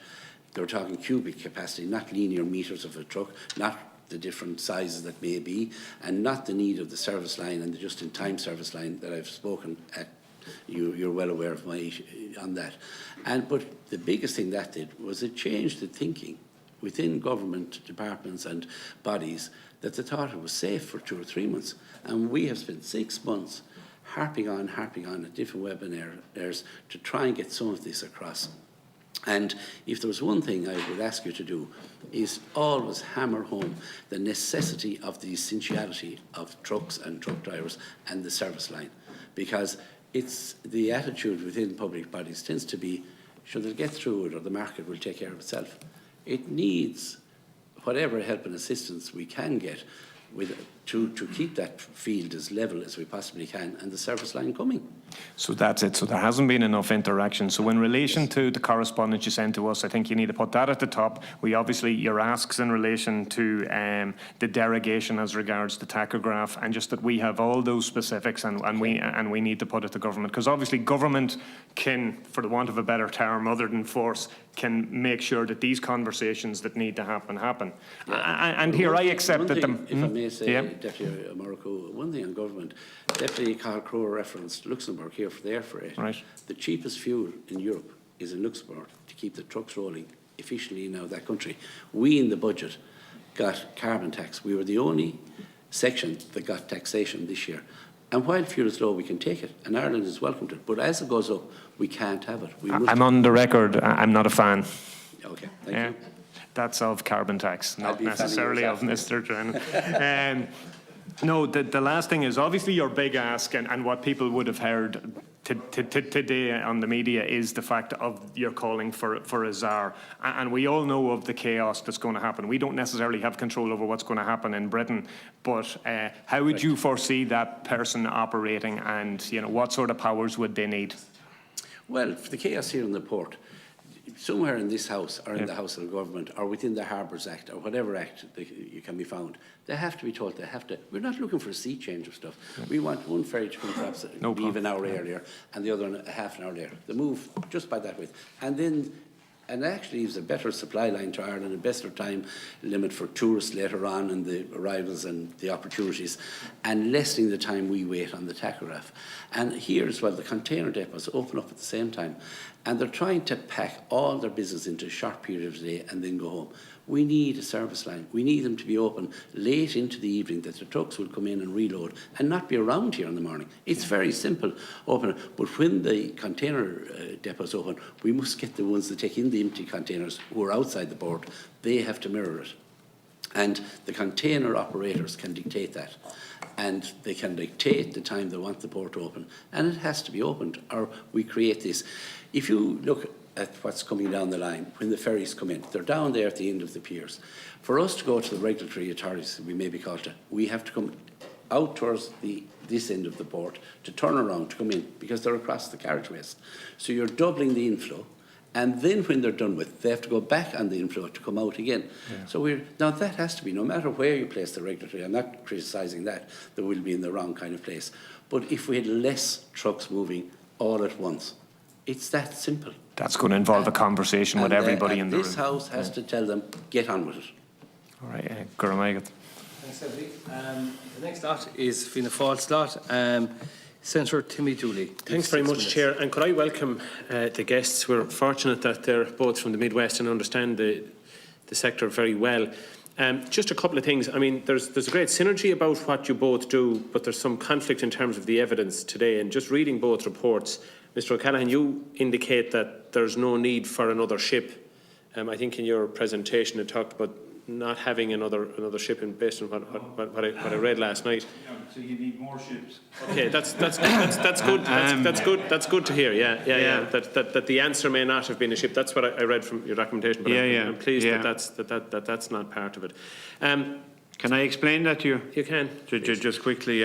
they were talking cubic capacity, not linear meters of a truck, not the different sizes that may be, and not the need of the service line and the just-in-time service line that I've spoken at. You're well aware of my issue on that. But the biggest thing that did was it changed the thinking within government departments and bodies that they thought it was safe for 2 or 3 months. And we have spent 6 months harping on at different webinars to try and get some of this across. And if there was one thing I would ask you to do is always hammer home the necessity of the essentiality of trucks and truck drivers and the service line. Because it's the attitude within public bodies tends to be, should they get through it or the market will take care of itself. It needs whatever help and assistance we can get to keep that field as level as we possibly can and the service line coming. So that's it. So there hasn't been enough interaction. So in relation to the correspondence you sent to us, I think you need to put that at the top. We obviously, your asks in relation to the derogation as regards the tachograph, and just that we have all those specifics and we need to put it to government. Because obviously government can, for the want of a better term other than force, can make sure that these conversations that need to happen. Yeah. And here I accept that if I may say, Deputy Morocco, one thing on government, Deputy Carl Crowe referenced Luxembourg here for the air freight. Right. The cheapest fuel in Europe is in Luxembourg to keep the trucks rolling efficiently in that country. We in the budget got carbon tax. We were the only section that got taxation this year. And while fuel is low, we can take it, and Ireland has welcomed it. But as it goes up, we can't have it. I'm on the record, I'm not a fan. Okay, thank you. That's of carbon tax, not necessarily of Mr. Drennan. No, the last thing is obviously your big ask and what people would have heard today on the media is the fact of you're calling for a czar. And we all know of the chaos that's going to happen. We don't necessarily have control over what's going to happen in Britain, but how would you foresee that person operating, and what sort of powers would they need? Well, for the chaos here in the port, somewhere in this House or in the House of Government or within the Harbours Act or whatever act you can be found, they have to be told we're not looking for a sea change of stuff. We want one ferry to come perhaps leave an hour earlier and the other one half an hour later. The move just by that width. And actually leaves a better supply line to Ireland, a better time limit for tourists later on and the arrivals and the opportunities, and lessening the time we wait on the tachograph. And here as well, the container depots open up at the same time, and they're trying to pack all their business into a short period of the day and then go home. We need a service line. We need them to be open late into the evening, that the trucks will come in and reload and not be around here in the morning. It's very simple, open. But when the container depots open, we must get the ones that take in the empty containers who are outside the port. They have to mirror it. And the container operators can dictate that. And they can dictate the time they want the port open. And it has to be opened, or we create this. If you look at what's coming down the line, when the ferries come in, they're down there at the end of the piers. For us to go to the regulatory authorities, we may be called to, we have to come out towards this end of the port to turn around to come in, because they're across the carriageways. So you're doubling the inflow, and then when they're done with, they have to go back on the inflow to come out again. Yeah. So now that has to be, no matter where you place the regulatory, I'm not criticising that, they will be in the wrong kind of place. But if we had less trucks moving all at once, it's that simple. That's going to involve a conversation with everybody in the room. This House has to tell them, get on with it. All right, Corry. Thanks, Eddie. The next lot is Fianna Fáil slot. Senator Timmy Dooley. Thanks very much, Chair. And could I welcome the guests? We're fortunate that they're both from the Midwest and understand the sector very well. Just a couple of things. I mean, there's a great synergy about what you both do, but there's some conflict in terms of the evidence today. And just reading both reports, Mr. O'Callaghan, you indicate that there's no need for another ship. I think in your presentation it talked about not having another ship based on what I read last night. Yeah, so you need more ships. Okay, that's good. That's good to hear. Yeah. That the answer may not have been a ship. That's what I read from your documentation. But I'm pleased that that's not part of it. Can I explain that to you? You can. Just quickly.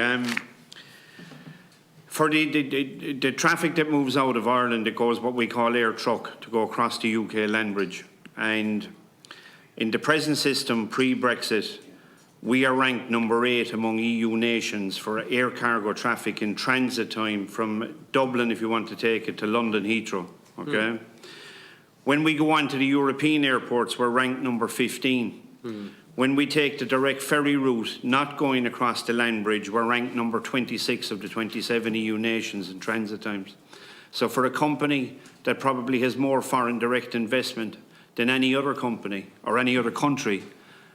For the traffic that moves out of Ireland, it goes what we call air truck to go across the UK land bridge. And in the present system, pre-Brexit, we are ranked number 8 among EU nations for air cargo traffic in transit time from Dublin, if you want to take it, to London Heathrow. Okay. When we go on to the European airports, we're ranked number 15. When we take the direct ferry route, not going across the land bridge, we're ranked number 26 of the 27 EU nations in transit times. So for a company that probably has more foreign direct investment than any other company or any other country,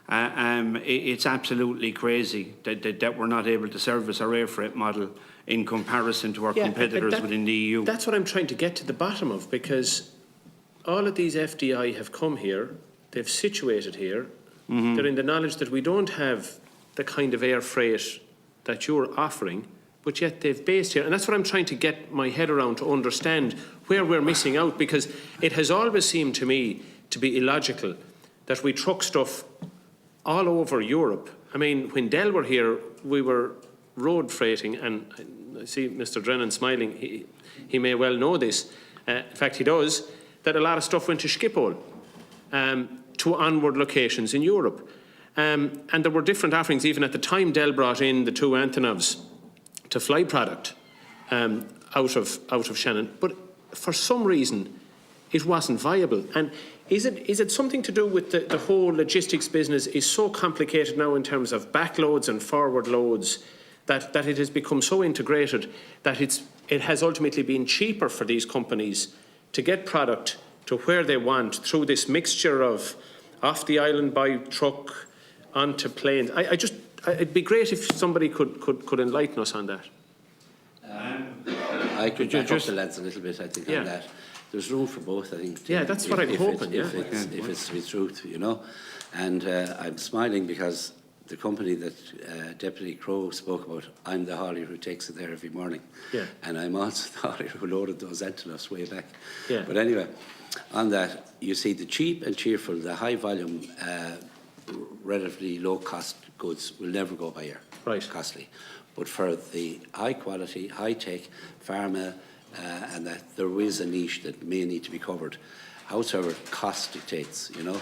it's absolutely crazy that we're not able to service our air freight model in comparison to our competitors within the EU. That's what I'm trying to get to the bottom of, because all of these FDI have come here, they've situated here, they're in the knowledge that we don't have the kind of air freight that you're offering, but yet they've based here. And that's what I'm trying to get my head around, to understand where we're missing out, because it has always seemed to me to be illogical that we truck stuff all over Europe. I mean, when Dell were here, we were road freighting, and I see Mr. Drennan smiling. He may well know this. In fact, he does, that a lot of stuff went to Schiphol, to onward locations in Europe. And there were different offerings. Even at the time, Dell brought in the 2 Antonovs to fly product out of Shannon. But for some reason, it wasn't viable. And is it something to do with the whole logistics business is so complicated now in terms of backloads and forward loads, that it has become so integrated that it has ultimately been cheaper for these companies to get product to where they want through this mixture of off the island by truck onto planes? It'd be great if somebody could enlighten us on that. I could back up the lads a little bit, I think, on that. There's room for both, I think. Yeah, that's what I'm hoping, if it's to be truth, you know. And I'm smiling because the company that Deputy Crowe spoke about, I'm the haulier who takes it there every morning. Yeah. And I'm also the haulier who loaded those Antonovs way back. Yeah. But anyway, on that, you see the cheap and cheerful, the high volume, relatively low cost goods will never go by air. Right. Costly. But for the high quality, high tech, pharma, and that there is a niche that may need to be covered. However, cost dictates, you know.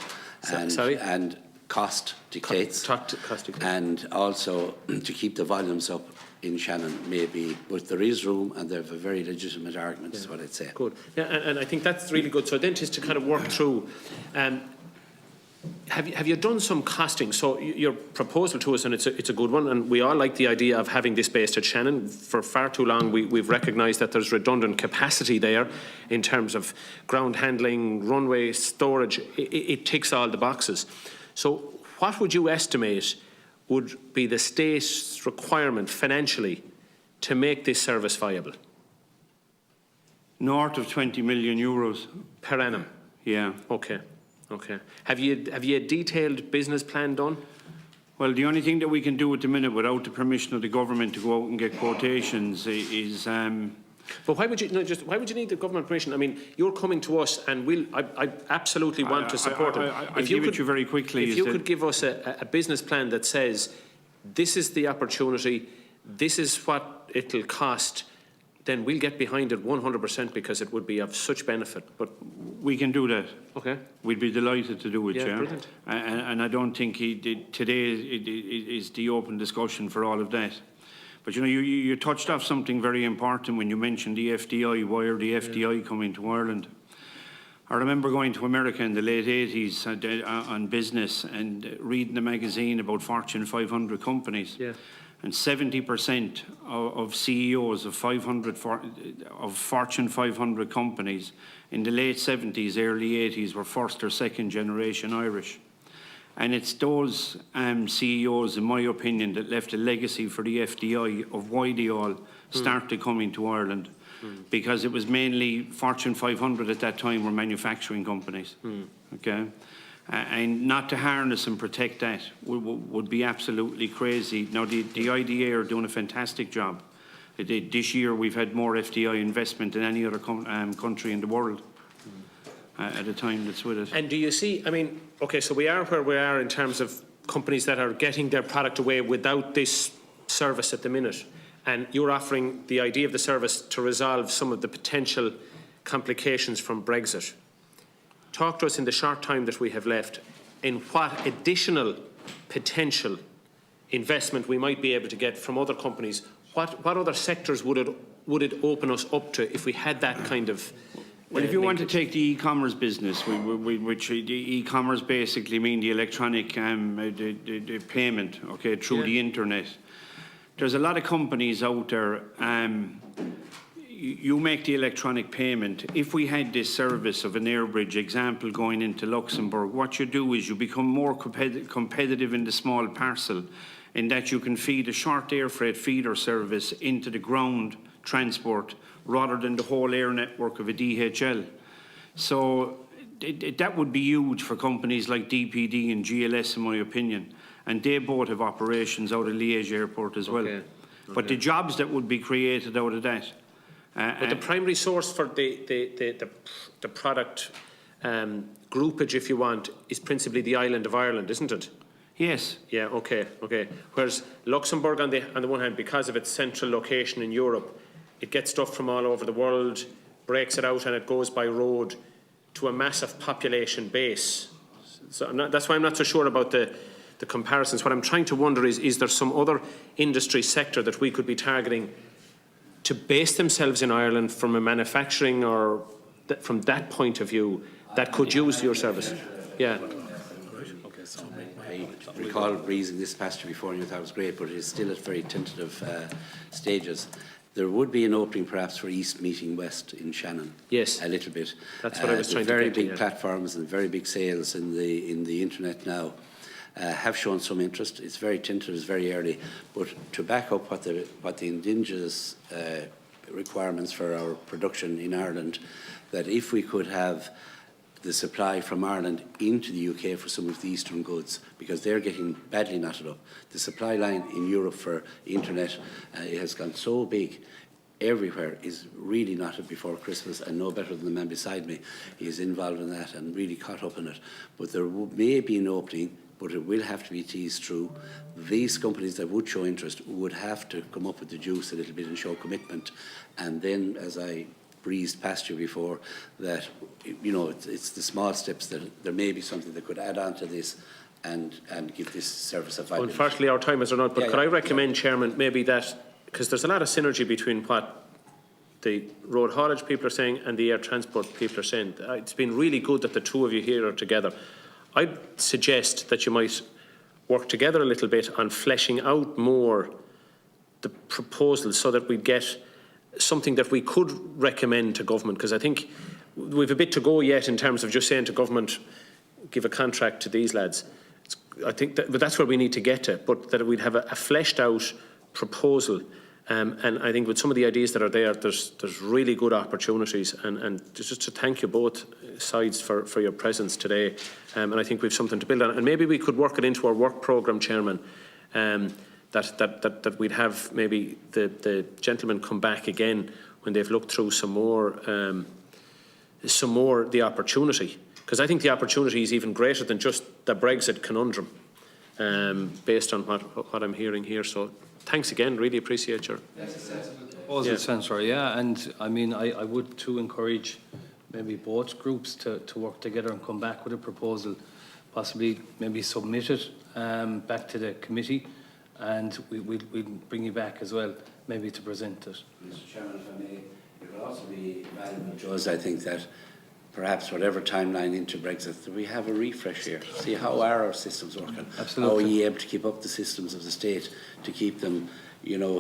And cost dictates. Cost dictates. And also to keep the volumes up in Shannon maybe, but there is room, and they have a very legitimate argument, is what I'd say. Good. Yeah, and I think that's really good. So then just to kind of work through, have you done some costing? So your proposal to us, and it's a good one, and we all like the idea of having this based at Shannon. For far too long, we've recognised that there's redundant capacity there in terms of ground handling, runway, storage. It ticks all the boxes. So what would you estimate would be the state's requirement financially to make this service viable? North of 20 million euros. Per annum? Yeah. Okay. Okay. Have you a detailed business plan done? Well, the only thing that we can do at the minute without the permission of the government to go out and get quotations is... But why would you why would you need the government permission? I mean, you're coming to us, and I absolutely want to support it. I'll give it to you very quickly. If you could give us a business plan that says, this is the opportunity, this is what it'll cost, then we'll get behind it 100% because it would be of such benefit. But we can do that. Okay. We'd be delighted to do it, yeah. Brilliant. And I don't think today is the open discussion for all of that. But you know, you touched off something very important when you mentioned the FDI. Why are the FDI coming to Ireland? I remember going to America in the late 80s on business and reading a magazine about Fortune 500 companies. Yeah. And 70% of CEOs of Fortune 500 companies in the late 70s, early 80s were first or second generation Irish. And it's those CEOs, in my opinion, that left a legacy for the FDI of why they all started coming to Ireland. Because it was mainly Fortune 500 at that time were manufacturing companies. Okay? And not to harness and protect that would be absolutely crazy. Now, the IDA are doing a fantastic job. This year we've had more FDI investment than any other country in the world at a time that's with it. And do you see, I mean, okay, so we are where we are in terms of companies that are getting their product away without this service at the minute. And you're offering the idea of the service to resolve some of the potential complications from Brexit. Talk to us in the short time that we have left in what additional potential investment we might be able to get from other companies. What other sectors would it open us up to if we had that kind of Well, if you want to take the e-commerce business, which the e-commerce basically mean the electronic the payment, okay, through the internet. There's a lot of companies out there. You make the electronic payment. If we had this service of an air bridge example going into Luxembourg, what you do is you become more competitive in the small parcel, in that you can feed a short air freight feeder service into the ground transport rather than the whole air network of a DHL. So that would be huge for companies like DPD and GLS, in my opinion. And they both have operations out of Liège Airport as well. Okay. But the jobs that would be created out of that. But the primary source for the product groupage, if you want, is principally the island of Ireland, isn't it? Yes. Yeah, okay. Whereas Luxembourg, on the one hand, because of its central location in Europe, it gets stuff from all over the world, breaks it out, and it goes by road to a massive population base. So that's why I'm not so sure about the comparisons. What I'm trying to wonder is there some other industry sector that we could be targeting to base themselves in Ireland from a manufacturing or from that point of view that could use your service? Yeah. I recall breezing this pasture before and you thought it was great, but it is still at very tentative stages. There would be an opening perhaps for East meeting West in Shannon. Yes. A little bit. That's what I was trying to get very big platforms and very big sales in the internet now have shown some interest. It's very tentative, it's very early. But to back up what the indigenous requirements for our production in Ireland, that if we could have the supply from Ireland into the UK for some of the eastern goods, because they're getting badly knotted up. The supply line in Europe for internet it has gone so big everywhere, is really knotted before Christmas, and no better than the man beside me. He's involved in that and really caught up in it. But there may be an opening, but it will have to be teased through. These companies that would show interest would have to come up with the juice a little bit and show commitment. And then, as I breezed past you before, that it's the small steps that there may be something that could add on to this and give this service a viability. Unfortunately, our time is run out, but could I recommend, Chairman, maybe that, because there's a lot of synergy between what the road haulage people are saying and the air transport people are saying. It's been really good that the two of you here are together. I'd suggest that you might work together a little bit on fleshing out more the proposals so that we get something that we could recommend to government, because I think we've a bit to go yet in terms of just saying to government, give a contract to these lads. I think but that's where we need to get to, but that we'd have a fleshed out proposal. And I think with some of the ideas that are there, there's really good opportunities. And just to thank you both sides for your presence today. And I think we've something to build on. And maybe we could work it into our work programme, Chairman, that we'd have maybe the gentlemen come back again when they've looked through some more the opportunity. Because I think the opportunity is even greater than just the Brexit conundrum, based on what I'm hearing here. So thanks again, really appreciate your... Senator, and I mean, I would too encourage maybe both groups to work together and come back with a proposal, possibly maybe submit it back to the committee, and we'll bring you back as well, maybe to present it. Mr. Chairman, if I may, it will also be valuable, Joyce, I think that perhaps whatever timeline into Brexit, that we have a refresh here, see how are our systems working. Absolutely. How are we able to keep up the systems of the state, to keep them,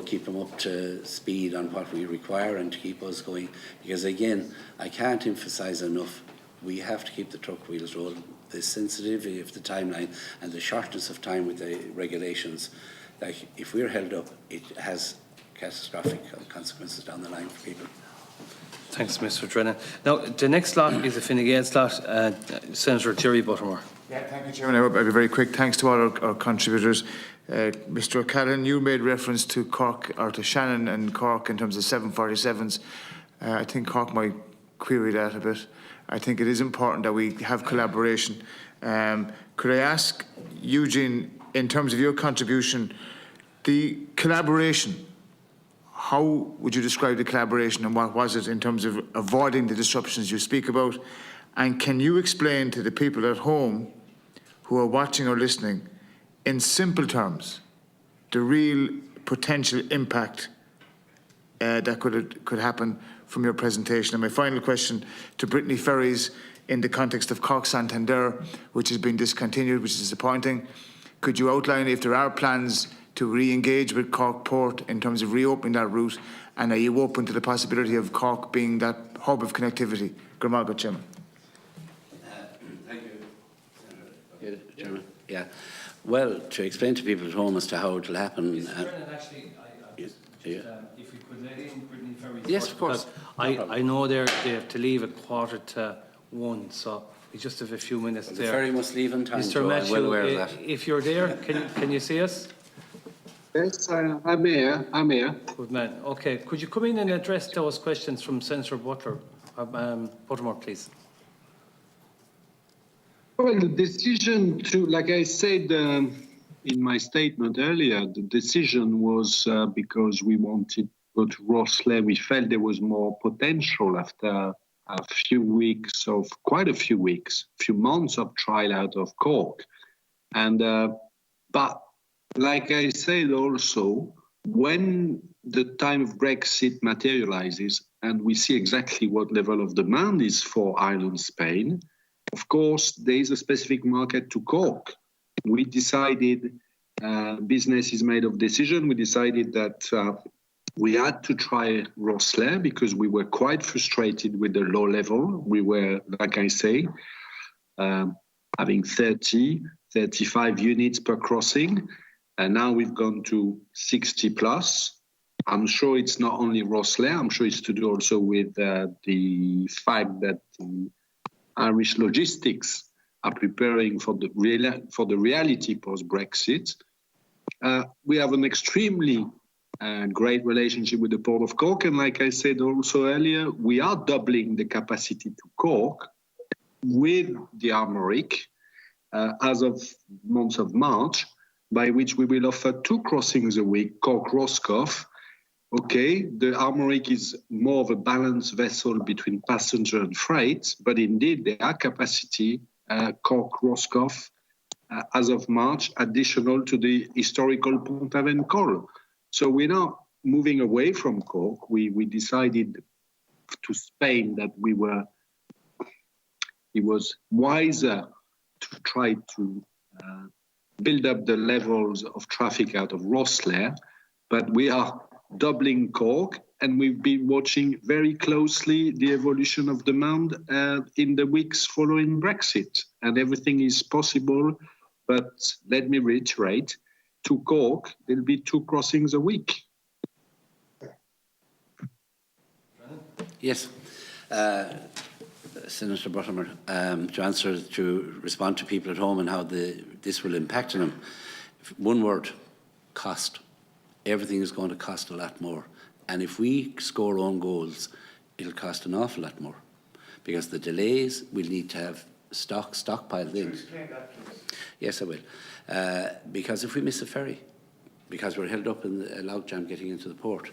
keep them up to speed on what we require and to keep us going. Because again, I can't emphasise enough, we have to keep the truck wheels rolling. The sensitivity of the timeline and the shortness of time with the regulations, like if we're held up, it has catastrophic consequences down the line for people. Thanks, Mr. Drennan. Now, the next slot is a Fine Gael slot. Senator Jerry Buttermore. Yeah, thank you, Chairman. I'll be very quick. Thanks to all our contributors. Mr. O'Callaghan, you made reference to Cork, or to Shannon and Cork in terms of 747s. I think Cork might query that a bit. I think it is important that we have collaboration. Could I ask Eugene, in terms of your contribution, the collaboration, how would you describe the collaboration and what was it in terms of avoiding the disruptions you speak about? And can you explain to the people at home who are watching or listening in simple terms the real potential impact that could happen from your presentation. And my final question to Brittany Ferries, in the context of Cork Santander, which has been discontinued, which is disappointing. Could you outline if there are plans to re-engage with Cork Port in terms of reopening that route, and are you open to the possibility of Cork being that hub of connectivity? Gramalga, Chairman. Thank you, Chairman. Yeah. Well, to explain to people at home as to how it will happen. Actually, if we could let in Brittany Ferries. Yes, first, of course. I know they have to leave at 1:15, so we just have a few minutes The there. ferry must leave in time, Mr. so I'm Matthew, well aware of that. if you're there, can you see us? Yes, I'm here. I'm here. Good man. Okay, could you come in and address those questions from Senator Buttermore, please? Well, the decision to, like I said in my statement earlier, the decision was because we wanted to go to Rosslare. We felt there was more potential after a few weeks of, few months of trial out of Cork. And, but like I said also, when the time of Brexit materializes and we see exactly what level of demand is for Ireland, Spain, of course, there is a specific market to Cork. We decided, business is made of decision. We decided that we had to try Rosslare because we were quite frustrated with the low level. We were, like I say, having 30, 35 units per crossing. And now we've gone to 60 plus. I'm sure it's not only Rosslare. I'm sure it's to do also with the fact that the Irish logistics are preparing for the reality post-Brexit. We have an extremely great relationship with the Port of Cork, and like I said also earlier, we are doubling the capacity to Cork with the Armoric as of month of March, by which we will offer 2 crossings a week, Cork-Roscoff. Okay, the Armoric is more of a balanced vessel between passenger and freight, but indeed there are capacity, Cork-Roscoff, as of March, additional to the historical Pont-Aven-Col. So we're now moving away from Cork. We decided to Spain that it was wiser to try to build up the levels of traffic out of Rosslare, but we are doubling Cork, and we've been watching very closely the evolution of demand in the weeks following Brexit, and everything is possible. But let me reiterate, to Cork, there'll be 2 crossings a week. Yes. Senator Buttermore, to respond to people at home and how this will impact on them. One word, cost. Everything is going to cost a lot more. And if we score own goals, it'll cost an awful lot more. Because the delays, we'll need to have stockpiled in. Explain that, please. Yes, I will. Because if we miss a ferry, because we're held up in a logjam getting into the port,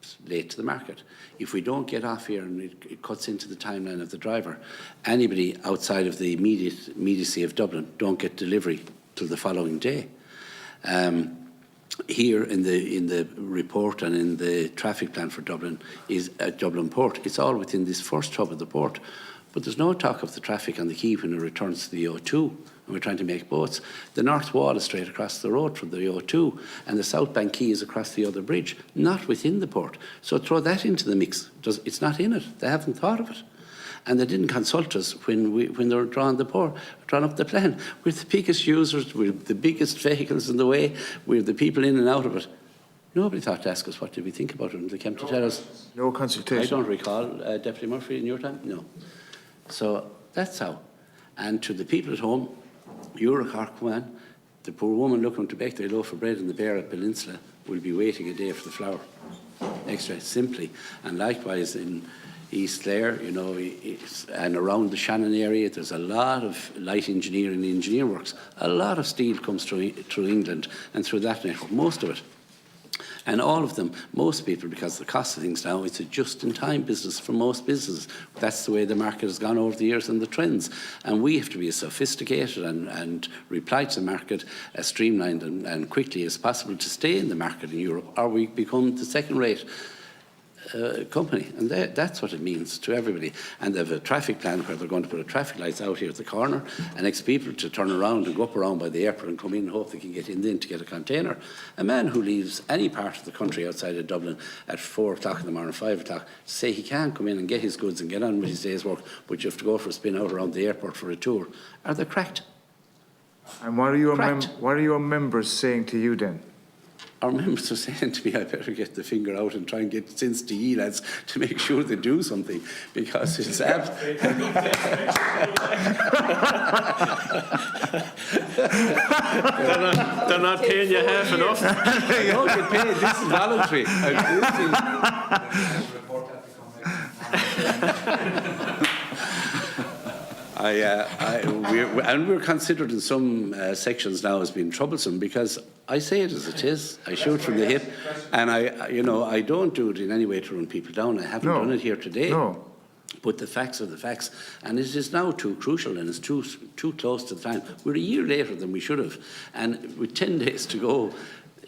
it's late to the market. If we don't get off here and it cuts into the timeline of the driver, anybody outside of the immediacy of Dublin don't get delivery till the following day. Here in the report and in the traffic plan for Dublin is at Dublin Port. It's all within this first hub of the port. But there's no talk of the traffic on the quay when it returns to the O2, and we're trying to make boats. The North Wall is straight across the road from the O2, and the South Bank quay is across the other bridge, not within the port. So throw that into the mix. It's not in it. They haven't thought of it. And they didn't consult us when they were drawing up the plan. We're the biggest users, we're the biggest vehicles in the way, we're the people in and out of it. Nobody thought to ask us what did we think about it, and they came to tell us. No consultation. I don't recall, Deputy Murphy, in your time? No. So that's how. And to the people at home, you're a Cork man, the poor woman looking to bake their loaf of bread in the Bear at Peninsula will be waiting a day for the flour. Extra, simply. And likewise in East Clare, you know, and around the Shannon area, there's a lot of light engineering and engineer works. A lot of steel comes through England and through that network, most of it. And all of them, most people, because of the cost of things now, it's a just-in-time business for most businesses. That's the way the market has gone over the years and the trends. And we have to be as sophisticated and reply to the market as streamlined and quickly as possible to stay in the market in Europe, or we become the second-rate company, and that's what it means to everybody. And they have a traffic plan where they're going to put a traffic lights out here at the corner and expect people to turn around and go up around by the airport and come in and hope they can get in then to get a container. A man who leaves any part of the country outside of Dublin at 4 o'clock in the morning, 5 o'clock, say he can't come in and get his goods and get on with his day's work, but you have to go for a spin out around the airport for a tour. Are they cracked? And what are your members saying to you then? Our members are saying to me, I better get the finger out and try and get sense to ye lads to make sure they do something, because it's they're not paying you half enough. I don't get paid. This is voluntary. We're considered in some sections now as being troublesome, because I say it as it is. I shoot from the hip, and I don't do it in any way to run people down. I haven't done it here today. No. But the facts are the facts, and it is now too crucial, and it's too close to the time. We're a year later than we should have, and with 10 days to go,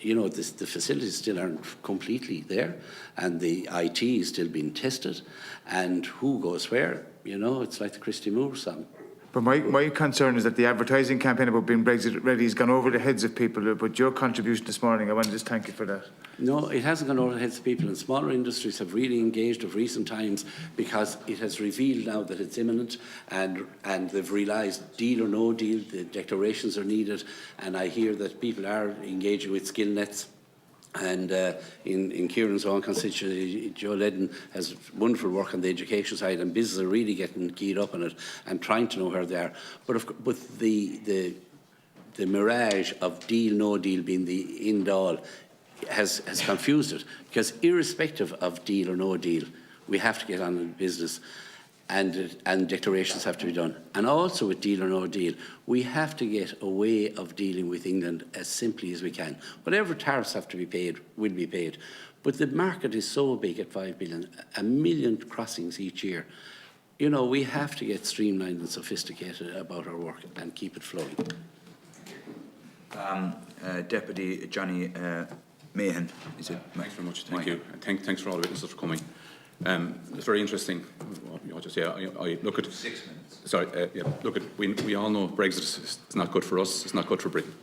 the facilities still aren't completely there, and the IT is still being tested, and who goes where. It's like the Christy Moore song. But my concern is that the advertising campaign about being Brexit ready has gone over the heads of people. But your contribution this morning, I want to just thank you for that. No, it hasn't gone over the heads of people, and smaller industries have really engaged of recent times, because it has revealed now that it's imminent, and they've realised deal or no deal, the declarations are needed, and I hear that people are engaging with skill nets. And in Kieran's own constituency, Joe Ledden has wonderful work on the education side, and businesses are really getting keyed up on it and trying to know where they are. But the mirage of deal, no deal being the end all has confused it, because irrespective of deal or no deal, we have to get on in business. And declarations have to be done. And also with deal or no deal, we have to get a way of dealing with England as simply as we can. Whatever tariffs have to be paid will be paid. But the market is so big at 5 billion, 1 million crossings each year. We have to get streamlined and sophisticated about our work and keep it flowing. Deputy Johnny Mahan, is it? Thanks very much. Thank you. And thanks for all the witnesses for coming. It's very interesting. I look at 6 minutes. Sorry, look at we all know Brexit is not good for us. It's not good for Britain.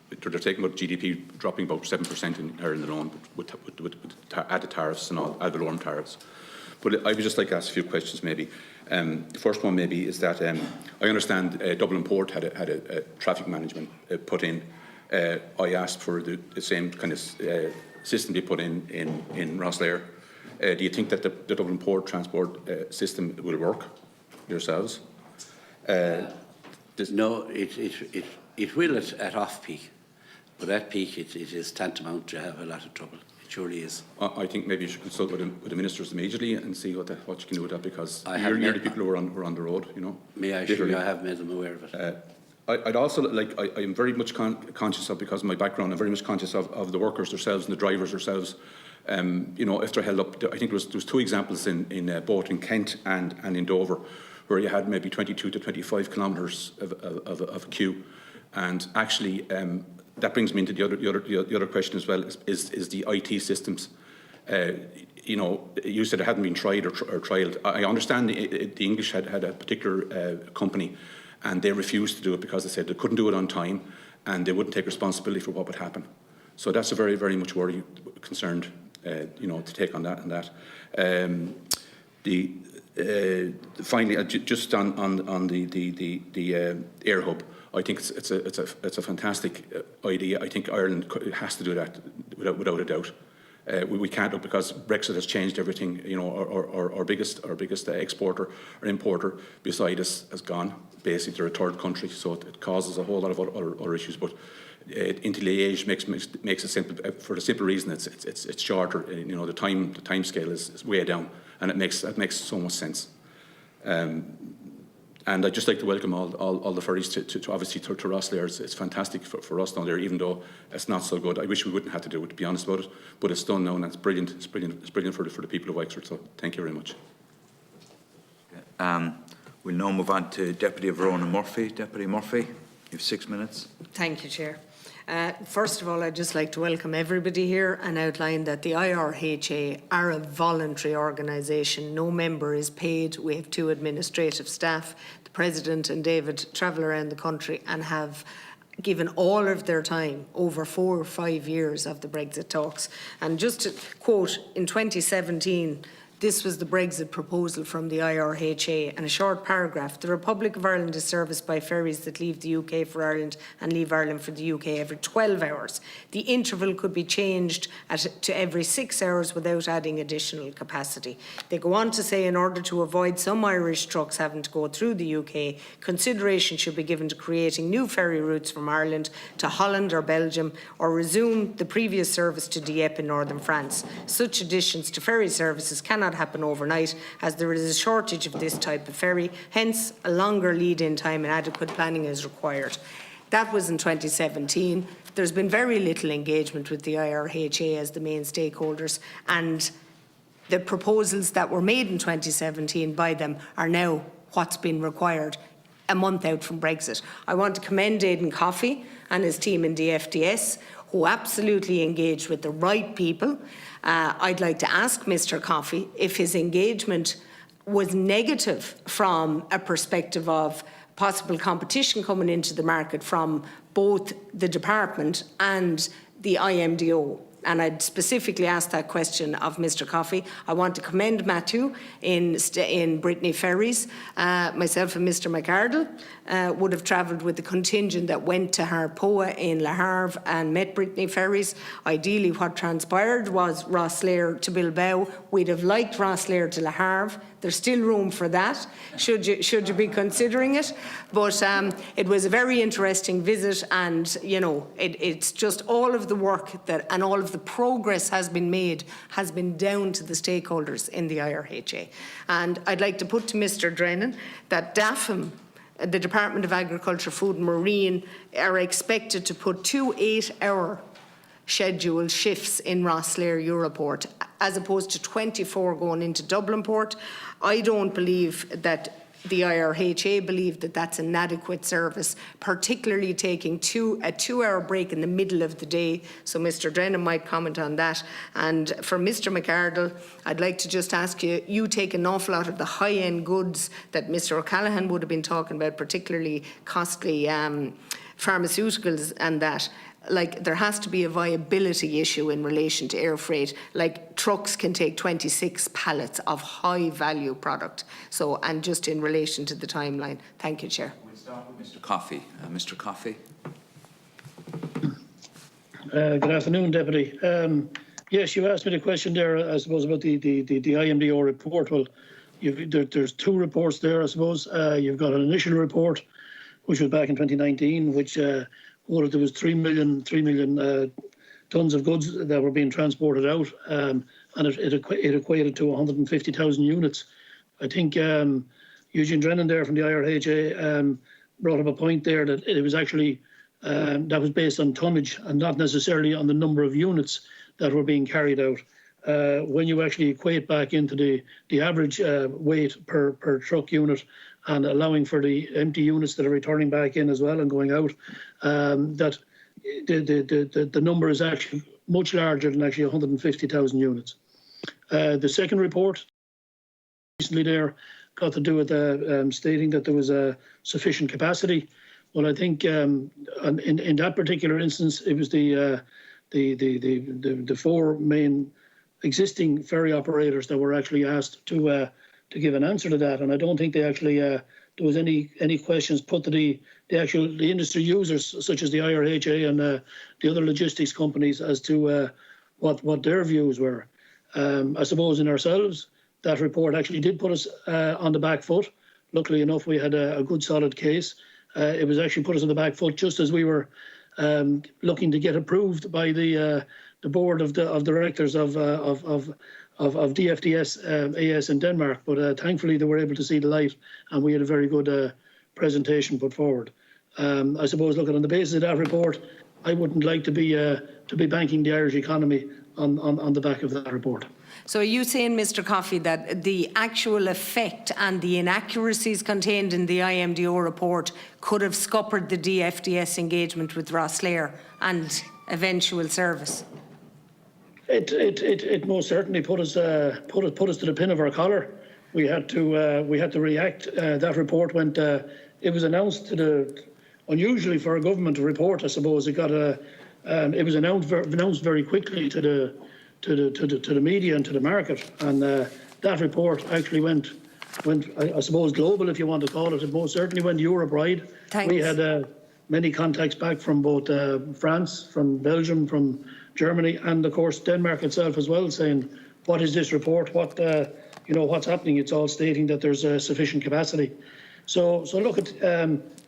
They're taking about GDP dropping about 7% in Ireland alone, with added tariffs and all, ad valorem tariffs. But I would just like to ask a few questions, maybe. The first one maybe is that I understand Dublin Port had a traffic management put in. I asked for the same kind of system be put in Rosslare. Do you think that the Dublin Port transport system will work yourselves? No, it will at off-peak, but at peak it is tantamount to have a lot of trouble. It surely is. I think maybe you should consult with the ministers immediately and see what you can do with that, because you're the people who are on the road, May I assure you I have made them aware of it. I'd also I am very much conscious of, because of my background, I'm very much conscious of the workers themselves and the drivers themselves. If they're held up, I think there was 2 examples in both in Kent and in Dover, where you had maybe 22 to 25 kilometres of queue, and actually that brings me into the other question as well, is the IT systems. You said it hadn't been tried or trialled. I understand the English had a particular company, and they refused to do it because they said they couldn't do it on time, and they wouldn't take responsibility for what would happen. So that's a very, very much concerned. To take on that and that. Finally, just on the air hub, I think it's a fantastic idea. I think Ireland has to do that without a doubt. We can't, because Brexit has changed everything. Our biggest exporter or importer beside us has gone. Basically, they're a third country, so it causes a whole lot of other issues. But into Liège makes it simple, for the simple reason it's shorter. The time scale is way down, and it makes so much sense. And I'd just like to welcome all the ferries to obviously to Rosslare. It's fantastic for us down there, even though it's not so good. I wish we wouldn't have to do it, to be honest about it, but it's done now, and it's brilliant. It's brilliant for the people of Wexford. So thank you very much. We'll now move on to Deputy Verona Murphy. Deputy Murphy, you have 6 minutes. Thank you, Chair. First of all, I'd just like to welcome everybody here and outline that the IRHA are a voluntary organisation. No member is paid. We have 2 administrative staff. The President and David travel around the country and have given all of their time over 4 or 5 years of the Brexit talks. And just to quote, in 2017, this was the Brexit proposal from the IRHA, and a short paragraph. The Republic of Ireland is serviced by ferries that leave the UK for Ireland and leave Ireland for the UK every 12 hours. The interval could be changed to every 6 hours without adding additional capacity. They go on to say, in order to avoid some Irish trucks having to go through the UK, consideration should be given to creating new ferry routes from Ireland to Holland or Belgium, or resume the previous service to Dieppe in northern France. Such additions to ferry services cannot happen overnight, as there is a shortage of this type of ferry. Hence, a longer lead-in time and adequate planning is required. That was in 2017. There's been very little engagement with the IRHA as the main stakeholders, and the proposals that were made in 2017 by them are now what's been required a month out from Brexit. I want to commend Aidan Coffey and his team in the FDS, who absolutely engaged with the right people. I'd like to ask Mr. Coffey if his engagement was negative from a perspective of possible competition coming into the market from both the department and the IMDO. And I'd specifically ask that question of Mr. Coffey. I want to commend Matthew in Brittany Ferries. Myself and Mr. McArdle would have travelled with the contingent that went to Harpoa in Le Havre and met Brittany Ferries. Ideally, what transpired was Rosslare to Bilbao. We'd have liked Rosslare to Le Havre. There's still room for that, should you be considering it. But it was a very interesting visit, and you know, it's just all of the work that and all of the progress has been made has been down to the stakeholders in the IRHA. And I'd like to put to Mr. Drennan that DAFM, the Department of Agriculture, Food and Marine, are expected to put 2 8-hour scheduled shifts in Rosslare Europort, as opposed to 24 going into Dublin Port. I don't believe that the IRHA believe that that's an adequate service, particularly taking a 2-hour break in the middle of the day. So Mr. Drennan might comment on that. And for Mr. McArdle, I'd like to just ask you, you take an awful lot of the high-end goods that Mr. O'Callaghan would have been talking about, particularly costly pharmaceuticals and that. Like, there has to be a viability issue in relation to air freight. Like, trucks can take 26 pallets of high value product. So, and just in relation to the timeline. Thank you, Chair. We'll start with Mr. Coffey. Mr. Coffey. Good afternoon, Deputy. Yes, you asked me the question there, I suppose, about the IMDO report. Well, there's 2 reports there, I suppose. You've got an initial report, which was back in 2019, which there was 3 million tonnes of goods that were being transported out, and it equated to 150,000 units. I think Eugene Drennan there from the IRHA brought up a point there that it was actually that was based on tonnage and not necessarily on the number of units that were being carried out. When you actually equate back into the average weight per truck unit, and allowing for the empty units that are returning back in as well and going out, that the number is actually much larger than actually 150,000 units. The second report recently there got to do with stating that there was a sufficient capacity. Well, I think in that particular instance, it was the 4 main existing ferry operators that were actually asked to give an answer to that, and I don't think they actually there was any questions put to the industry users, such as the IRHA and the other logistics companies, as to what their views were. I suppose in ourselves, that report actually did put us on the back foot. Luckily enough, we had a good solid case. It was actually put us on the back foot just as we were looking to get approved by the board of directors of DFDS AS in Denmark, but thankfully they were able to see the light, and we had a very good presentation put forward. I suppose, looking on the basis of that report, I wouldn't like to be banking the Irish economy on the back of that report. So are you saying, Mr. Coffey, that the actual effect and the inaccuracies contained in the IMDO report could have scuppered the DFDS engagement with Rosslare and eventual service? It most certainly put us to the pin of our collar. We had to react. That report went. It was announced unusually for a government to report. I suppose it was announced very quickly to the media and to the market, and that report actually went I suppose global, if you want to call it. It most certainly went Europe-wide. Thanks. We had many contacts back from both France, from Belgium, from Germany, and of course Denmark itself as well, saying, "What is this report? What's happening?" It's all stating that there's sufficient capacity. So look at.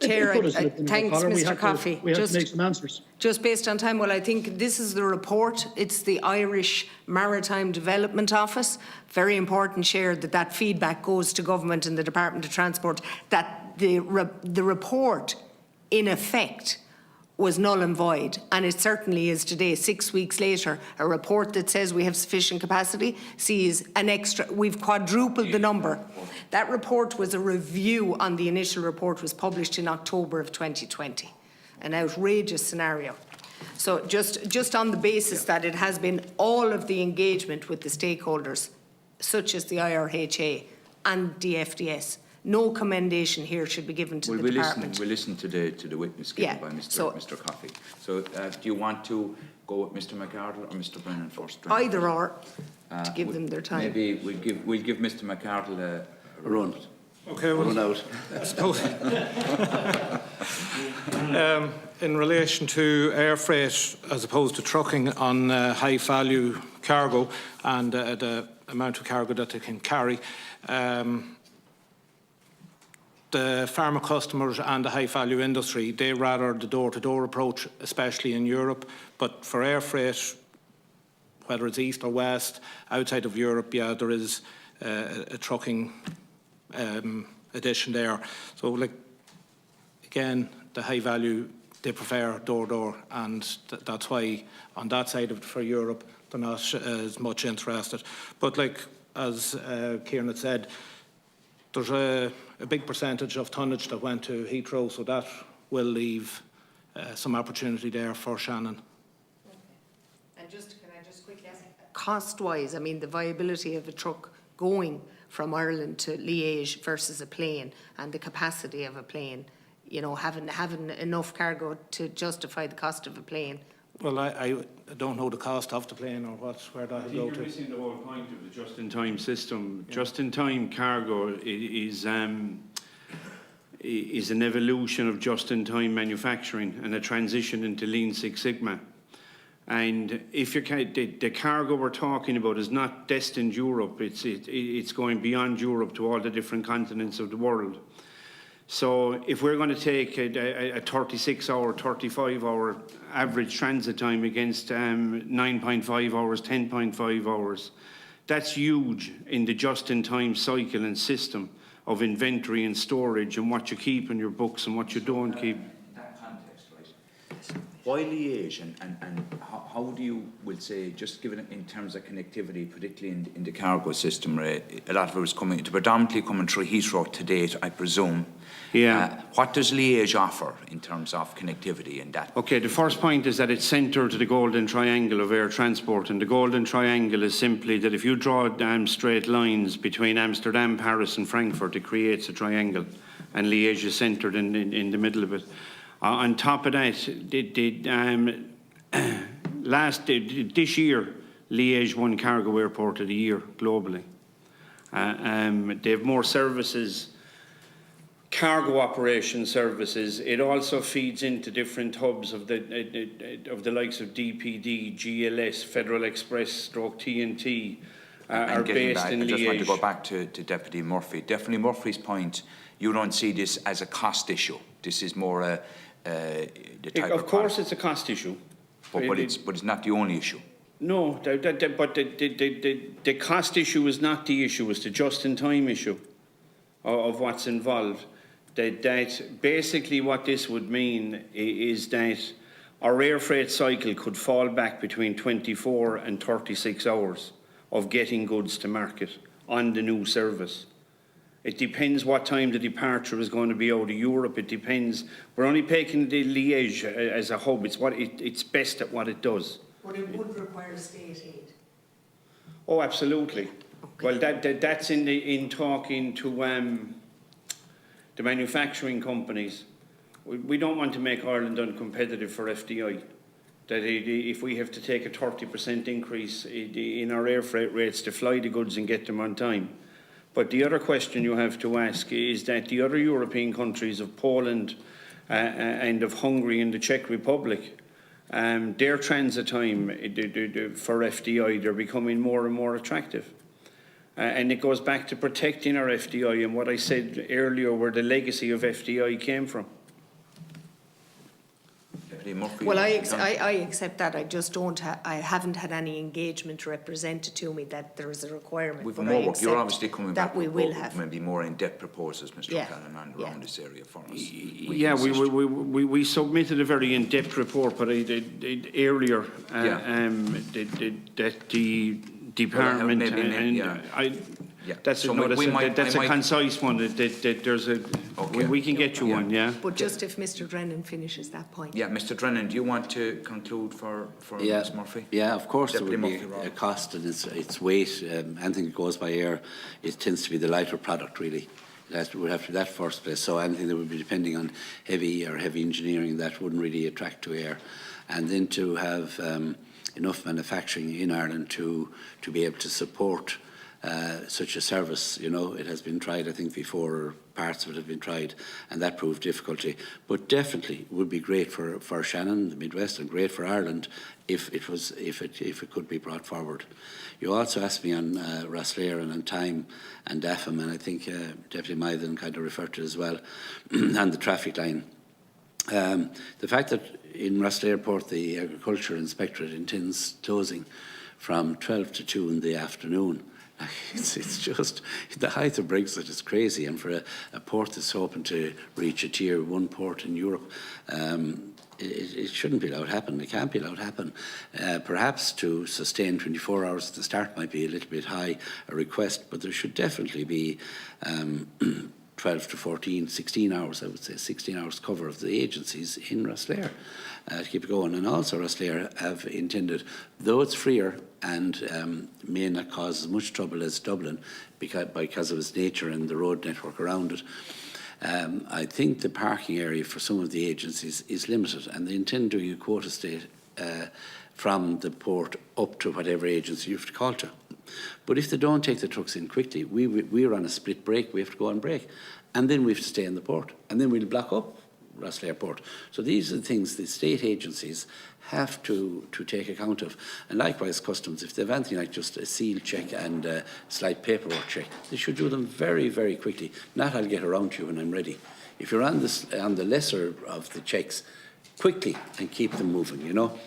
Chair, thanks, Mr. Coffey. We have to make some answers. Just based on time, well, I think this is the report. It's the Irish Maritime Development Office. Very important, Chair, that feedback goes to government and the Department of Transport, that the report, in effect, was null and void, and it certainly is today, 6 weeks later. A report that says we have sufficient capacity sees we've quadrupled the number. That report was a review on the initial report, was published in October of 2020. An outrageous scenario. So just on the basis that it has been all of the engagement with the stakeholders, such as the IRHA and DFDS, no commendation here should be given to the department. We'll listen to the witness given by Mr. Coffey. So do you want to go with Mr. McArdle or Mr. Brennan first? Either or, to give them their time. Maybe we'll give Mr. McArdle a run. Okay, well, run out. In relation to air freight as opposed to trucking on high value cargo and the amount of cargo that they can carry, the pharma customers and the high-value industry, they rather the door-to-door approach, especially in Europe. But for air freight, whether it's east or west, outside of Europe, yeah, there is a trucking addition there. So, again, the high-value, they prefer door-to-door, and that's why on that side of it for Europe, they're not as much interested. But as Kieran had said, there's a big percentage of tonnage that went to Heathrow, so that will leave some opportunity there for Shannon. And can I just quickly ask, cost-wise, I mean, the viability of a truck going from Ireland to Liège versus a plane, and the capacity of a plane, having enough cargo to justify the cost of a plane. Well, I don't know the cost of the plane or where that will go to. I think you're missing the whole point of the just-in-time system. Yeah. Just-in-time cargo is an evolution of just-in-time manufacturing and a transition into Lean Six Sigma. And if the cargo we're talking about is not destined Europe, it's going beyond Europe to all the different continents of the world. So if we're going to take a 36-hour, 35-hour average transit time against 9.5 hours, 10.5 hours, that's huge in the just-in-time cycle and system of inventory and storage and what you keep in your books and what you don't keep. In that context, right? Why Liège and how do you, just given it in terms of connectivity, particularly in the cargo system, a lot of it was predominantly coming through Heathrow to date, I presume. Yeah. What does Liège offer in terms of connectivity in that? Okay, the first point is that it's centred to the golden triangle of air transport, and the golden triangle is simply that if you draw straight lines between Amsterdam, Paris and Frankfurt, it creates a triangle, and Liège is centred in the middle of it. On top of that, this year, Liège won Cargo Airport of the Year globally. They have more services, cargo operation services. It also feeds into different hubs of the likes of DPD, GLS, Federal Express, TNT, are based in Liège. I just want to go back to Deputy Murphy. Deputy Murphy's point, you don't see this as a cost issue. This is more the type of course, it's a cost issue. But it's not the only issue. No, but the cost issue is not the issue. It's the just-in-time issue of what's involved. That basically what this would mean is that our air freight cycle could fall back between 24 and 36 hours of getting goods to market on the new service. It depends what time the departure is going to be out of Europe. It depends. We're only taking the Liège as a hub. It's best at what it does. But it would require state aid. Oh, absolutely. Okay. Well, that's in talking to the manufacturing companies. We don't want to make Ireland uncompetitive for FDI. That if we have to take a 30% increase in our air freight rates to fly the goods and get them on time. But the other question you have to ask is that the other European countries of Poland and of Hungary and the Czech Republic, their transit time for FDI, they're becoming more and more attractive. And it goes back to protecting our FDI and what I said earlier, where the legacy of FDI came from. Well, I accept that. I just don't. I haven't had any engagement represented to me that there is a requirement. We've more work. You're obviously coming that back we with will have maybe more in-depth proposals, Mr. Callanan, around this area for us. We submitted a very in-depth report, but earlier that the department that's a concise one. That there's a we can get you one. Yeah. But just if Mr. Drennan finishes that point. Yeah, Mr. Drennan, do you want to conclude for Ms. Murphy? Yeah, of course there would be Murphy, a cost, and its weight. Anything that goes by air, it tends to be the lighter product really. That would have to be that first place. So anything that would be depending on heavy engineering, that wouldn't really attract to air, and then to have enough manufacturing in Ireland to be able to support such a service. You know, it has been tried, I think, before. Parts of it have been tried, and that proved difficulty. But definitely would be great for Shannon, the Midwest, and great for Ireland if it could be brought forward. You also asked me on Rosslare and on time and DAFM, and I think Deputy Mythen kind of referred to it as well, and the traffic line. The fact that in Rosslare Port the Agriculture Inspectorate intends closing from 12 to 2 in the afternoon. It's just, the height of Brexit is crazy, and for a port that's hoping to reach a tier 1 port in Europe, it shouldn't be allowed to happen. It can't be allowed to happen. Perhaps to sustain 24 hours at the start might be a little bit high a request, but there should definitely be 12 to 14, 16 hours, I would say, 16 hours cover of the agencies in Rosslare to keep it going. And also Rosslare have intended, though it's freer and may not cause as much trouble as Dublin because of its nature and the road network around it, I think the parking area for some of the agencies is limited, and they intend doing a quota state from the port up to whatever agency you have to call to. But if they don't take the trucks in quickly, we're on a split break, we have to go on break, and then we have to stay in the port, and then we'll block up Rosslare Port. So these are the things the state agencies have to take account of. And likewise customs, if they have anything like just a seal check and a slight paperwork check, they should do them very, very quickly. Not I'll get around to you when I'm ready. If you're on the lesser of the checks, quickly and keep them moving, you know.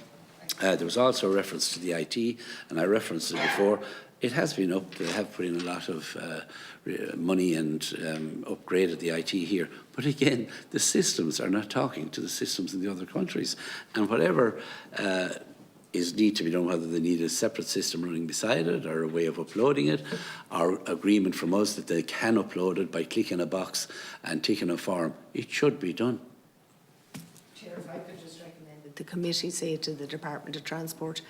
There was also a reference to the IT, and I referenced it before. It has been up. They have put in a lot of money and upgraded the IT here. But again, the systems are not talking to the systems in the other countries. And whatever is need to be done, whether they need a separate system running beside it or a way of uploading it, or agreement from us that they can upload it by clicking a box and ticking a form, it should be done. Chair, if I could just recommend that the committee say to the Department of Transport,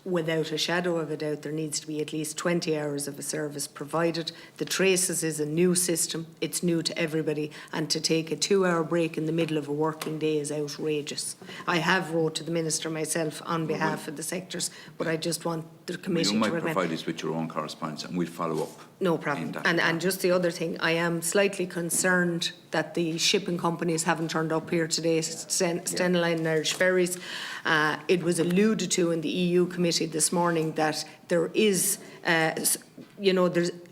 without a shadow of a doubt, there needs to be at least 20 hours of a service provided. The Traces is a new system. It's new to everybody. And to take a 2-hour break in the middle of a working day is outrageous. I have wrote to the Minister myself on behalf of the sectors, but I just want the committee to recommend. You might provide us with your own correspondence and we'll follow up. No problem. And just the other thing, I am slightly concerned that the shipping companies haven't turned up here today, Stena Line and Irish Ferries. It was alluded to in the EU committee this morning that there is, there's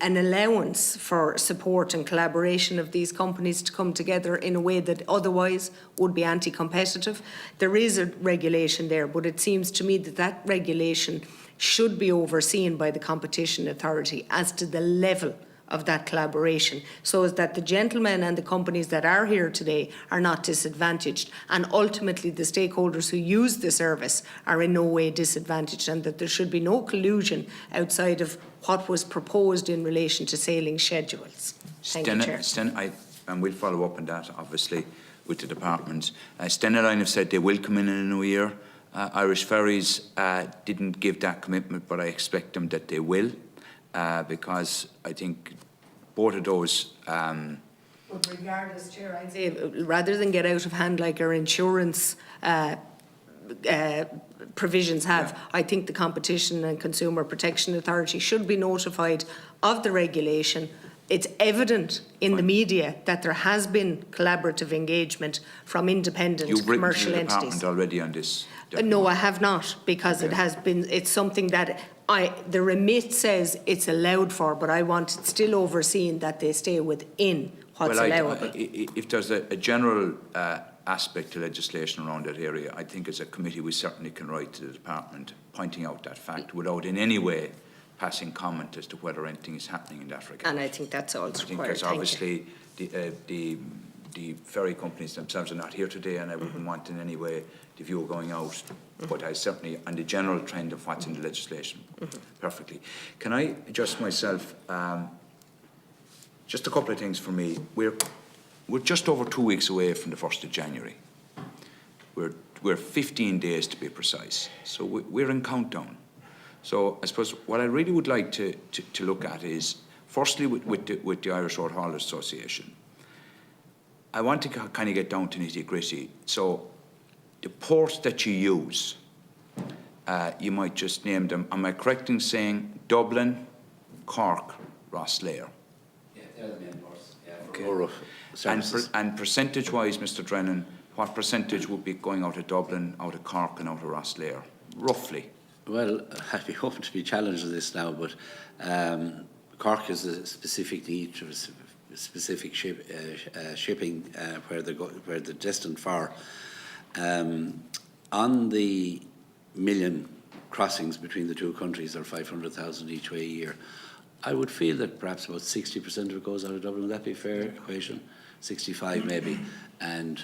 an allowance for support and collaboration of these companies to come together in a way that otherwise would be anti-competitive. There is a regulation there, but it seems to me that that regulation should be overseen by the competition authority as to the level of that collaboration, so as that the gentlemen and the companies that are here today are not disadvantaged, and ultimately the stakeholders who use the service are in no way disadvantaged, and that there should be no collusion outside of what was proposed in relation to sailing schedules. Thank you, Chair. And we'll follow up on that, obviously, with the department. Stena Line have said they will come in the new year. Irish Ferries didn't give that commitment, but I expect them that they will, because I think both of those... But regardless, Chair, I'd say rather than get out of hand like our insurance provisions have, yeah, I think the Competition and Consumer Protection Authority should be notified of the regulation. It's evident in the media that there has been collaborative engagement from independent commercial entities. You've written to the department already on this? No, I have not, because okay, it has been, it's something that the remit says it's allowed for, but I want it still overseen that they stay within what's allowable. If there's a general aspect to legislation around that area, I think as a committee we certainly can write to the department pointing out that fact without in any way passing comment as to whether anything is happening in that regard. And I think that's all required. I think because obviously the ferry companies themselves are not here today, and I wouldn't want in any way the view going out, but I certainly, on the general trend of what's in the legislation, perfectly. Can I adjust myself? Just a couple of things for me. We're just over 2 weeks away from the 1st of January. We're 15 days to be precise. So we're in countdown. So I suppose what I really would like to look at is, firstly, with the Irish Road Hauliers Association, I want to kind of get down to nitty-gritty. So the ports that you use, you might just name them. Am I correct in saying Dublin, Cork, Rosslare? Yeah, they're the main ports. Yeah, okay. And percentage-wise, Mr. Drennan, what percentage would be going out of Dublin, out of Cork and out of Rosslare, roughly? Well, I'd be hoping to be challenged on this now, but Cork is a specific need to specific shipping where they're destined for. On the million crossings between the two countries, or 500,000 each way a year, I would feel that perhaps about 60% of it goes out of Dublin. Would that be a fair equation? 65 maybe, and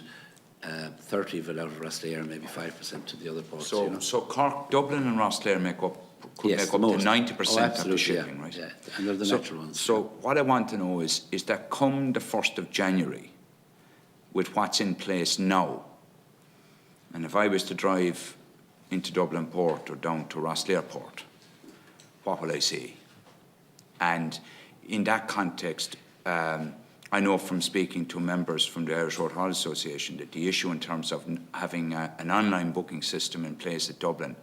30 of it out of Rosslare, maybe 5% to the other ports. So, you know? So Cork, Dublin and Rosslare could make up to 90% of the shipping, yeah, right? Yeah, and they're the natural ones. So what I want to know is that come the 1st of January, with what's in place now, and if I was to drive into Dublin Port or down to Rosslare Port, what will I see? And in that context, I know from speaking to members from the Irish Road Hauliers Association that the issue in terms of having an online booking system in place at Dublin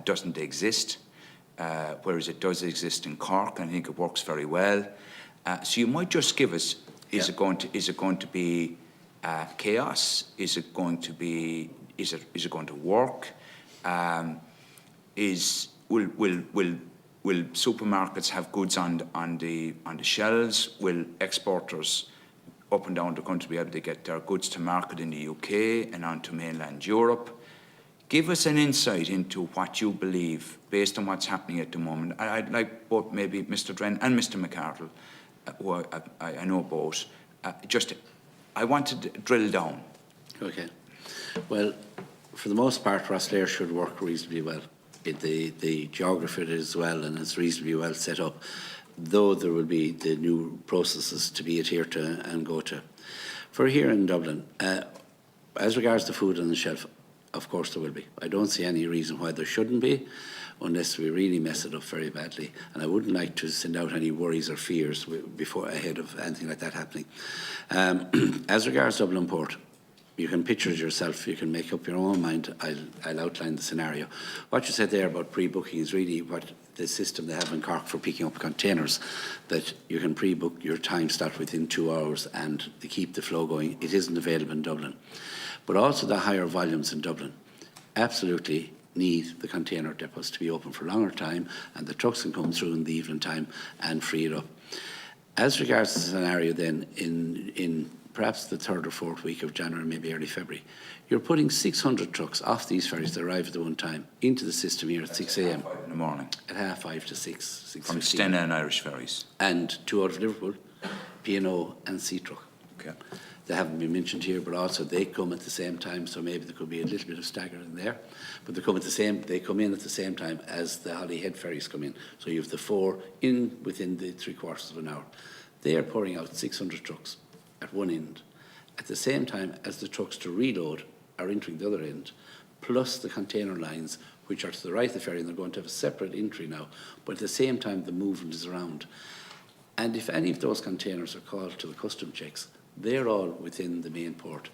doesn't exist, whereas it does exist in Cork, and I think it works very well. So you might just give us: is it going to be chaos? Is it going to be? Is it going to work? Will supermarkets have goods on the shelves? Will exporters up and down the country be able to get their goods to market in the UK and onto mainland Europe? Give us an insight into what you believe based on what's happening at the moment. I'd like both, maybe Mr. Drennan and Mr. McArdle, who I know both, I want to drill down. Okay. Well, for the most part, Rosslare should work reasonably well. The geography of it as well, and it's reasonably well set up, though there will be the new processes to be adhered to and go to. For here in Dublin, as regards to food on the shelf, of course there will be. I don't see any reason why there shouldn't be, unless we really mess it up very badly. And I wouldn't like to send out any worries or fears ahead of anything like that happening. As regards Dublin Port, you can picture it yourself, you can make up your own mind. I'll outline the scenario. What you said there about pre-booking is really what the system they have in Cork for picking up containers, that you can pre-book your time slot within 2 hours and to keep the flow going. It isn't available in Dublin. But also the higher volumes in Dublin absolutely need the container depots to be open for a longer time, and the trucks can come through in the evening time and free it up. As regards to the scenario then in perhaps the 3rd or 4th week of January, maybe early February, you're putting 600 trucks off these ferries that arrive at the one time into the system here at 6 a.m. in the morning. At 5:30 to 6. From Stena and Irish Ferries. And 2 out of Liverpool, P&O and Seatruck. Okay. They haven't been mentioned here, but also they come at the same time, so maybe there could be a little bit of stagger in there. But they come in at the same time as the Holyhead ferries come in. So you have the 4 in within the 3/4 of an hour. They are pouring out 600 trucks at one end, at the same time as the trucks to reload are entering the other end, plus the container lines, which are to the right of the ferry, and they're going to have a separate entry now, but at the same time the movement is around. And if any of those containers are called to the custom checks, they're all within the main port.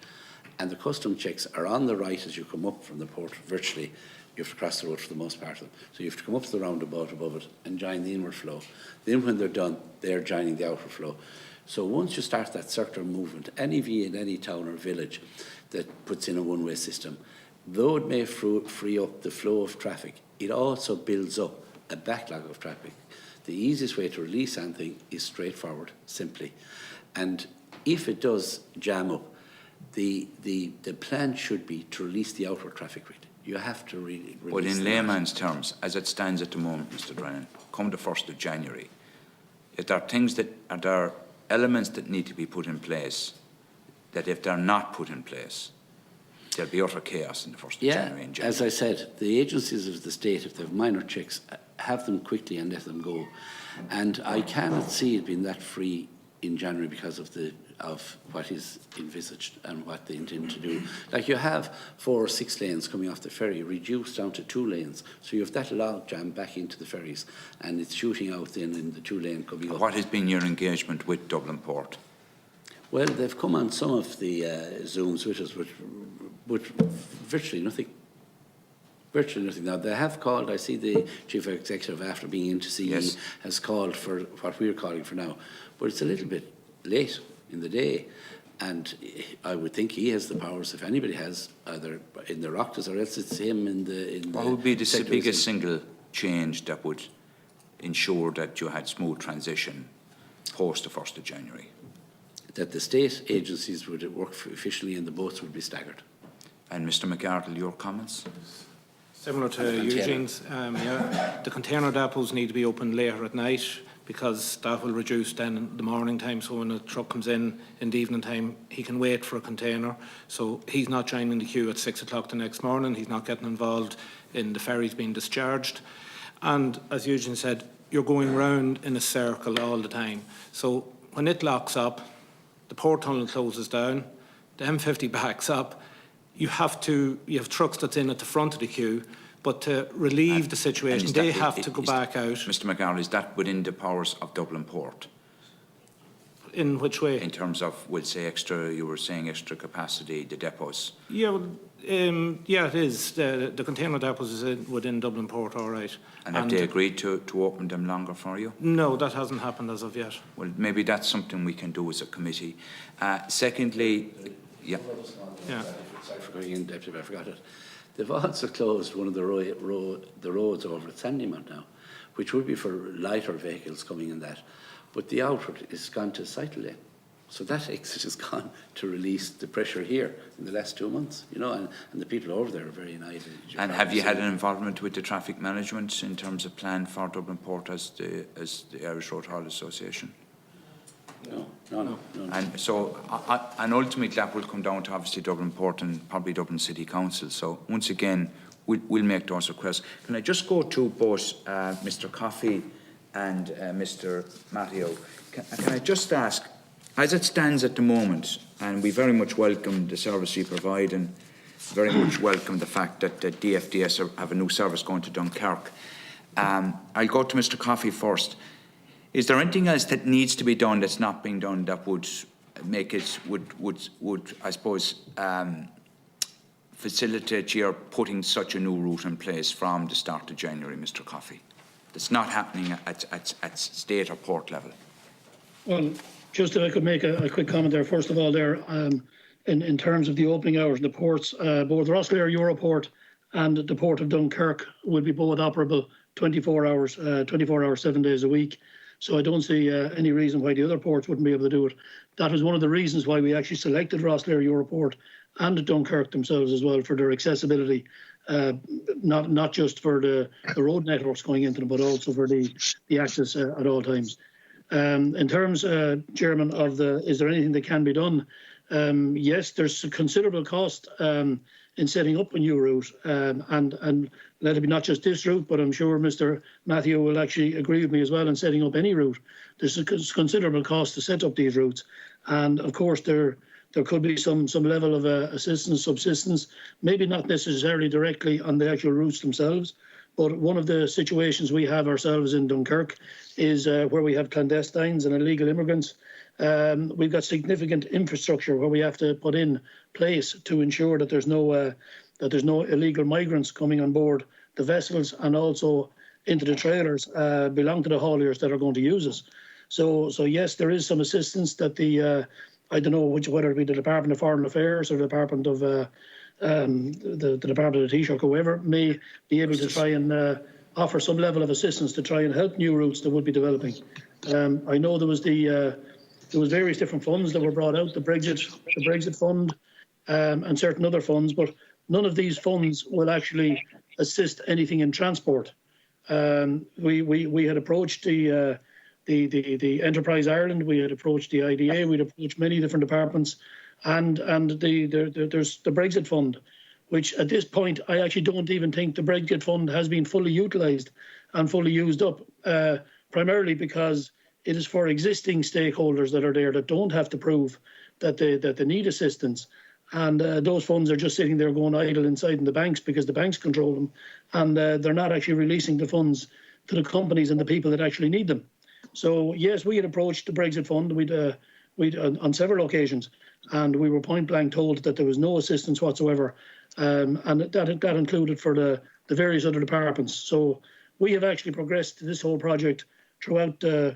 And the custom checks are on the right as you come up from the port, virtually. You have to cross the road for the most part of them. So you have to come up to the roundabout above it and join the inward flow. Then when they're done, they're joining the outward flow. So once you start that circular movement, any V in any town or village that puts in a one-way system, though it may free up the flow of traffic, it also builds up a backlog of traffic. The easiest way to release anything is straightforward, simply. And if it does jam up, the plan should be to release the outward traffic rate. You have to really release. But in layman's terms, as it stands at the moment, Mr. Drennan, come the 1st of January, if there are elements that need to be put in place, that if they're not put in place, there'll be utter chaos in the 1st of January. Yeah, as I said, the agencies of the state, if they have minor checks, have them quickly and let them go. And I cannot see it being that free in January because of what is envisaged and what they intend to do. Like you have 4 or 6 lanes coming off the ferry, reduced down to 2 lanes. So you have that log jam back into the ferries, and it's shooting out then in the 2 lane coming up. What has been your engagement with Dublin Port? Well, they've come on some of the Zooms with us, but virtually nothing. Virtually nothing. Now, they have called, I see the Chief Executive, after being into CE, has called for what we're calling for now. But it's a little bit late in the day. And I would think he has the powers, if anybody has, either in the Oireachtas or else it's him in the what would be the biggest single change that would ensure that you had smooth transition post the 1st of January? That the state agencies would work officially and the boats would be staggered. And Mr. McArdle, your comments? Similar to Eugene's, the container depots need to be open later at night because that will reduce then in the morning time. So when a truck comes in the evening time, he can wait for a container. So he's not joining the queue at 6 o'clock the next morning. He's not getting involved in the ferries being discharged. And as Eugene said, you're going round in a circle all the time. So when it locks up, the port tunnel closes down, the M50 backs up. You have trucks that's in at the front of the queue, but to relieve the situation, they have to go back out. Mr. McArdle, is that within the powers of Dublin Port? In which way? In terms of, we'll say you were saying extra capacity, the depots. Yeah, it is. The container depots is within Dublin Port, all right. And have they agreed to open them longer for you? No, that hasn't happened as of yet. Well, maybe that's something we can do as a committee. Secondly, yeah. Sorry for going in depth, I forgot it. They've also closed one of the roads over at Sandymount now, which would be for lighter vehicles coming in that. But the outward is gone to Cycle Lane. So that exit is gone to release the pressure here in the last 2 months, and the people over there are very united. And have you had an involvement with the traffic management in terms of plan for Dublin Port as the Irish Road Haulers Association? No. And so, and ultimately that will come down to obviously Dublin Port and probably Dublin City Council. So once again, we'll make those requests. Can I just go to both Mr. Coffey and Mr. Matteo? Can I just ask, as it stands at the moment, and we very much welcome the service you provide and very much welcome the fact that the DFDS have a new service going to Dunkirk. I'll go to Mr. Coffey first. Is there anything else that needs to be done that's not being done that would make it, would I suppose, facilitate your putting such a new route in place from the start of January, Mr. Coffey? That's not happening at state or port level. Well, just if I could make a quick comment there. First of all, in terms of the opening hours in the ports, both Rosslare Europort and the Port of Dunkirk will be both operable 24 hours, 7 days a week. So I don't see any reason why the other ports wouldn't be able to do it. That was one of the reasons why we actually selected Rosslare Europort and Dunkirk themselves as well, for their accessibility, not just for the road networks going into them, but also for the access at all times. In terms, Chairman, of is there anything that can be done? Yes, there's a considerable cost in setting up a new route, and let it be not just this route, but I'm sure Mr. Matthew will actually agree with me as well in setting up any route. There's a considerable cost to set up these routes, and of course there could be some level of assistance, subsistence, maybe not necessarily directly on the actual routes themselves. But one of the situations we have ourselves in Dunkirk is where we have clandestines and illegal immigrants. We've got significant infrastructure where we have to put in place to ensure that there's no illegal migrants coming on board the vessels, and also into the trailers belong to the hauliers that are going to use us. So yes, there is some assistance that the I don't know whether it be the Department of Foreign Affairs or the Department of the Department of the Taoiseach, whoever may be able to try and offer some level of assistance to try and help new routes that would be developing. I know there was various different funds that were brought out, the Brexit Fund, and certain other funds, but none of these funds will actually assist anything in transport. We had approached the Enterprise Ireland, we had approached the IDA, we'd approached many different departments, and there's the Brexit Fund, which at this point I actually don't even think the Brexit Fund has been fully utilised and fully used up, primarily because it is for existing stakeholders that are there that don't have to prove that they need assistance. And those funds are just sitting there going idle inside in the banks because the banks control them, and they're not actually releasing the funds to the companies and the people that actually need them. So yes, we had approached the Brexit Fund we'd on several occasions, and we were point blank told that there was no assistance whatsoever, and that included for the various other departments. So we have actually progressed this whole project throughout the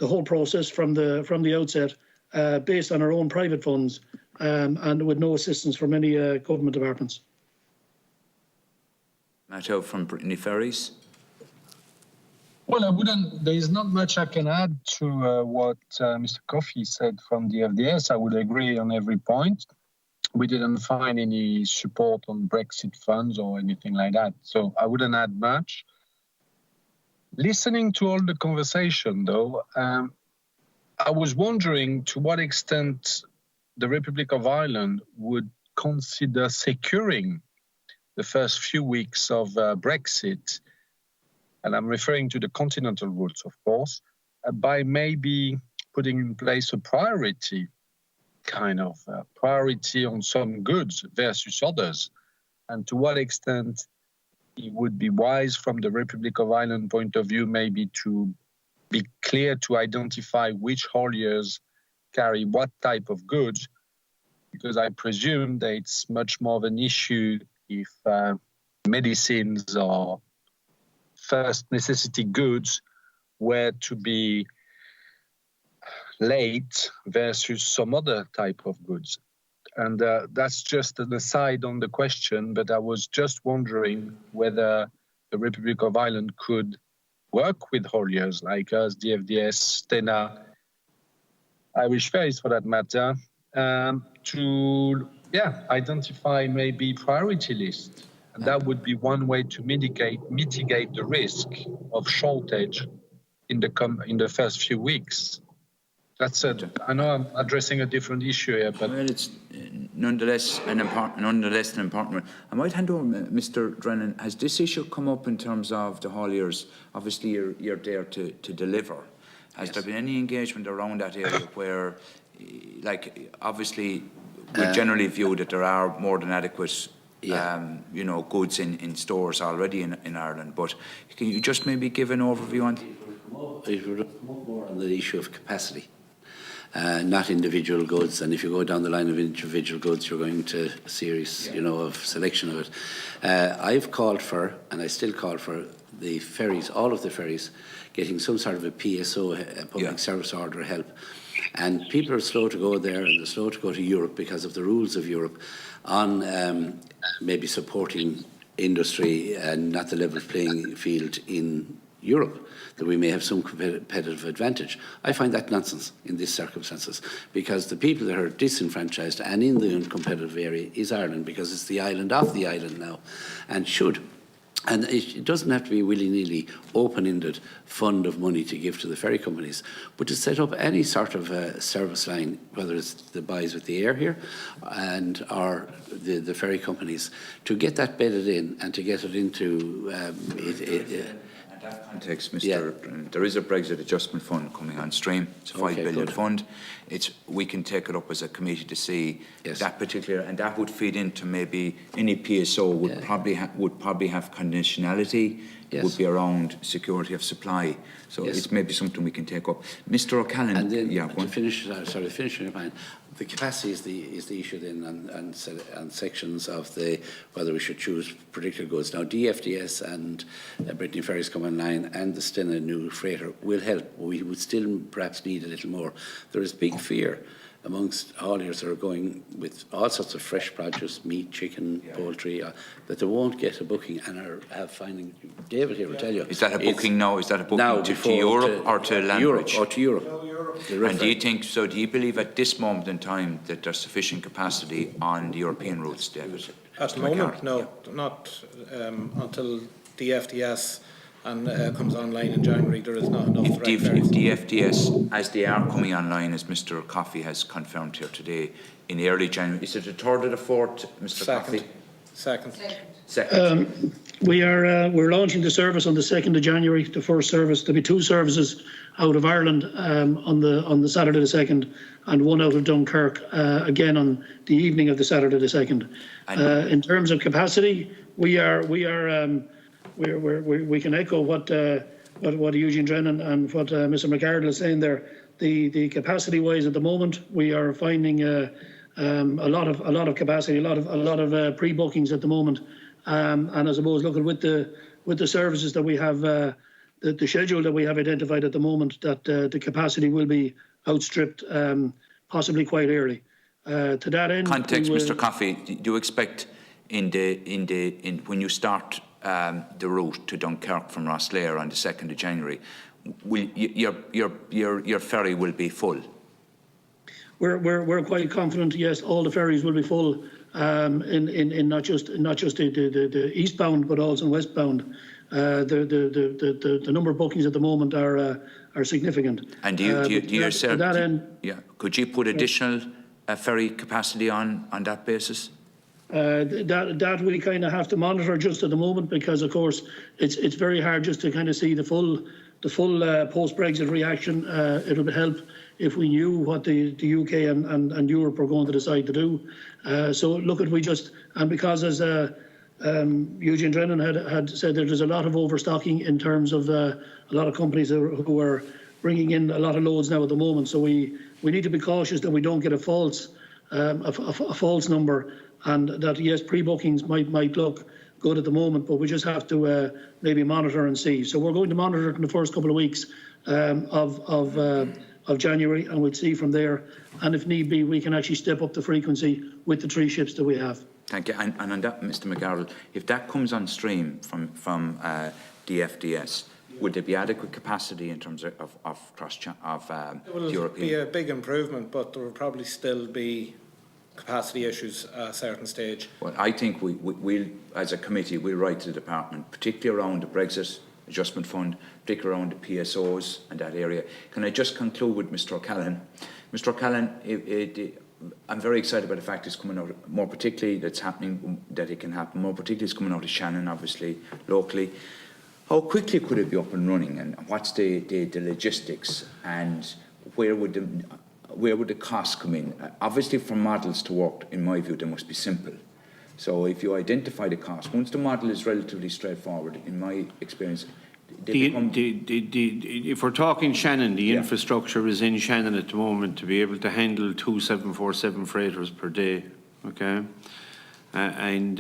whole process from the outset, based on our own private funds, and with no assistance from any government departments. Matthew from Brittany Ferries. Well, there is not much I can add to what Mr. Coffey said from the FDS. I would agree on every point. We didn't find any support on Brexit funds or anything like that, so I wouldn't add much. Listening to all the conversation, though, I was wondering to what extent the Republic of Ireland would consider securing the first few weeks of Brexit, and I'm referring to the continental routes, of course, by maybe putting in place a priority, priority on some goods versus others, and to what extent it would be wise from the Republic of Ireland point of view maybe to be clear to identify which hauliers carry what type of goods, because I presume that it's much more of an issue if medicines or first necessity goods were to be late versus some other type of goods. And that's just an aside on the question, but I was just wondering whether the Republic of Ireland could work with hauliers like us, the FDS, Stena, Irish Ferries for that matter, to identify maybe priority lists. And that would be one way to mitigate the risk of shortage in the first few weeks. That's it. I know I'm addressing a different issue here, but well, it's nonetheless an important one. I might hand over, Mr. Drennan. Has this issue come up in terms of the hauliers? Obviously, you're there to deliver. Has there been any engagement around that area where, like, obviously, we generally view that there are more than adequate goods in stores already in Ireland, but can you just maybe give an overview on? It would come more on the issue of capacity, not individual goods. And if you go down the line of individual goods, you're going to a series, of selection of it. I've called for, and I still call for, the ferries, all of the ferries, getting some sort of a PSO, a public service order help. And people are slow to go there, and they're slow to go to Europe because of the rules of Europe on maybe supporting industry and not the level playing field in Europe, that we may have some competitive advantage. I find that nonsense in these circumstances, because the people that are disenfranchised and in the uncompetitive area is Ireland, because it's the island of the island now, and should. And it doesn't have to be willy-nilly open-ended fund of money to give to the ferry companies, but to set up any sort of service line, whether it's the buys with the air here and or the ferry companies, to get that bedded in and to get it into In that context, Mr. There is a Brexit Adjustment Fund coming on stream. It's a $5 billion fund. We can take it up as a committee to see that particular, and that would feed into maybe any PSO would probably have conditionality. Would be around security of supply. So it's maybe something we can take up. Mr. O'Callaghan. And then to finish your point, the capacity is the issue then on sections of whether we should choose particular goods. Now DFDS and Brittany Ferries come online, and the Stena new freighter will help. We would still perhaps need a little more. There is big fear amongst hauliers that are going with all sorts of fresh produce, meat, chicken, poultry, that they won't get a booking and are finding. David here will tell you. Is that a booking now? Is that a booking to Europe or to Landbridge? Europe or to Europe. And do you believe at this moment in time that there's sufficient capacity on the European routes, David? At the moment, no, not until the FDS and comes online in January. There is not enough. If the FDS, as they are coming online, as Mr. Coffey has confirmed here today, in early January, is it the 3rd or the 4th, Mr. Coffey? Second. We're launching the service on the 2nd of January. The first service. There'll be 2 services out of Ireland on the Saturday the 2nd, and 1 out of Dunkirk again on the evening of the Saturday the 2nd. In terms of capacity, we can echo what Eugene Drennan and what Mr. McArdle is saying there. The capacity wise at the moment, we are finding a lot of capacity, a lot of pre-bookings at the moment. And I suppose looking with the services that we have, the schedule that we have identified at the moment, that the capacity will be outstripped possibly quite early. To that end, context, Mr. Coffey, do you expect when you start the route to Dunkirk from Rosslare on the 2nd of January, your ferry will be full? We're quite confident. Yes, all the ferries will be full in not just the eastbound, but also westbound. The number of bookings at the moment are significant. And could you put additional ferry capacity on that basis? That we kind of have to monitor just at the moment, because of course it's very hard just to kind of see the full post-Brexit reaction. It'll help if we knew what the UK and Europe are going to decide to do. So look at because as Eugene Drennan had said, there's a lot of overstocking in terms of a lot of companies who are bringing in a lot of loads now at the moment. So we need to be cautious that we don't get a false number. And that, yes, pre-bookings might look good at the moment, but we just have to maybe monitor and see. So we're going to monitor it in the first couple of weeks of January, and we'll see from there. And if need be, we can actually step up the frequency with the 3 ships that we have. Thank you. And on that, Mr. McArdle, if that comes on stream from DFDS, would there be adequate capacity in terms of It will European? be a big improvement, but there will probably still be capacity issues at a certain stage. Well, I think we'll, as a committee, we'll write to the department, particularly around the Brexit Adjustment Fund, particularly around the PSOs and that area. Can I just conclude with Mr. O'Callaghan? Mr. O'Callaghan, I'm very excited about the fact it's coming out, more particularly that it can happen, more particularly it's coming out of Shannon, obviously, locally. How quickly could it be up and running, and what's the logistics, and where would the costs come in? Obviously, for models to work, in my view, they must be simple. So if you identify the cost, once the model is relatively straightforward, in my experience, if we're talking Shannon, the infrastructure is in Shannon at the moment to be able to handle 2 747 freighters per day. Okay, and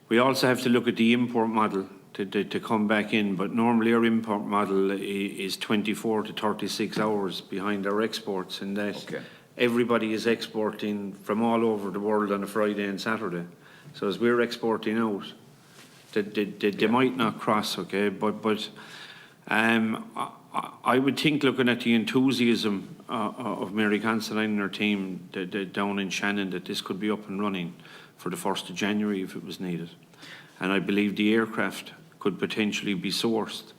we also have to look at the import model to come back in, but normally our import model is 24 to 36 hours behind our exports, in that everybody is exporting from all over the world on a Friday and Saturday. So as we're exporting out, They might not cross, okay, but I would think, looking at the enthusiasm of Mary Considine and her team down in Shannon, that this could be up and running for the 1st of January if it was needed. And I believe the aircraft could potentially be sourced.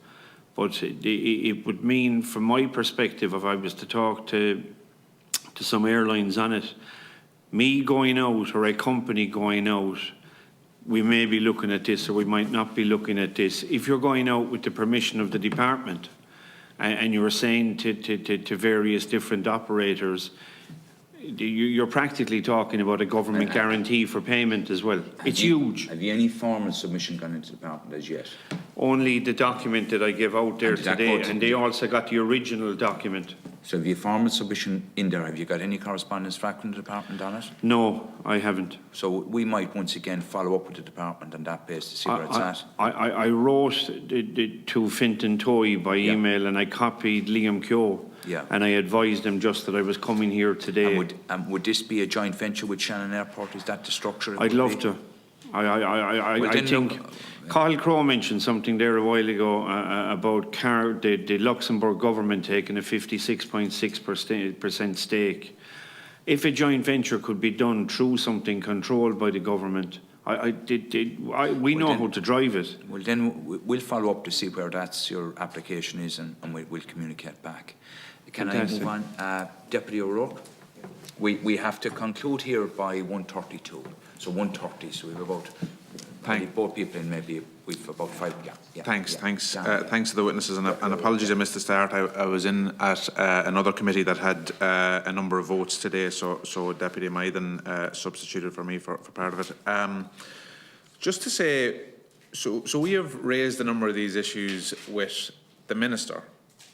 But it would mean, from my perspective, if I was to talk to some airlines on it, me going out or a company going out, we may be looking at this or we might not be looking at this. If you're going out with the permission of the department and you're saying to various different operators, you're practically talking about a government guarantee for payment as well. It's huge. Have you any formal submission gone into the department as yet? Only the document that I gave out there today, and they also got the original document. So have you a formal submission in there? Have you got any correspondence back from the department on it? No, I haven't. So we might once again follow up with the department on that basis to see where it's at. I wrote to Fintan Toy by email, and I copied Liam Keogh. Yeah. And I advised them just that I was coming here today. And would this be a joint venture with Shannon Airport? Is that the structure? I'd love to. I think Carl Crowe mentioned something there a while ago about the Luxembourg government taking a 56.6% stake. If a joint venture could be done through something controlled by the government, we know how to drive it. Well, then we'll follow up to see where your application is, and we'll communicate back. Can Fantastic. I move on? Deputy O'Rourke? We have to conclude here by 1:32. So 1:30. So we have about both people in, maybe we've about 5. Yeah. Thanks to the witnesses, and apologies I missed the start. I was in at another committee that had a number of votes today, so Deputy Maiden substituted for me for part of it. Just to say, so we have raised a number of these issues with the Minister,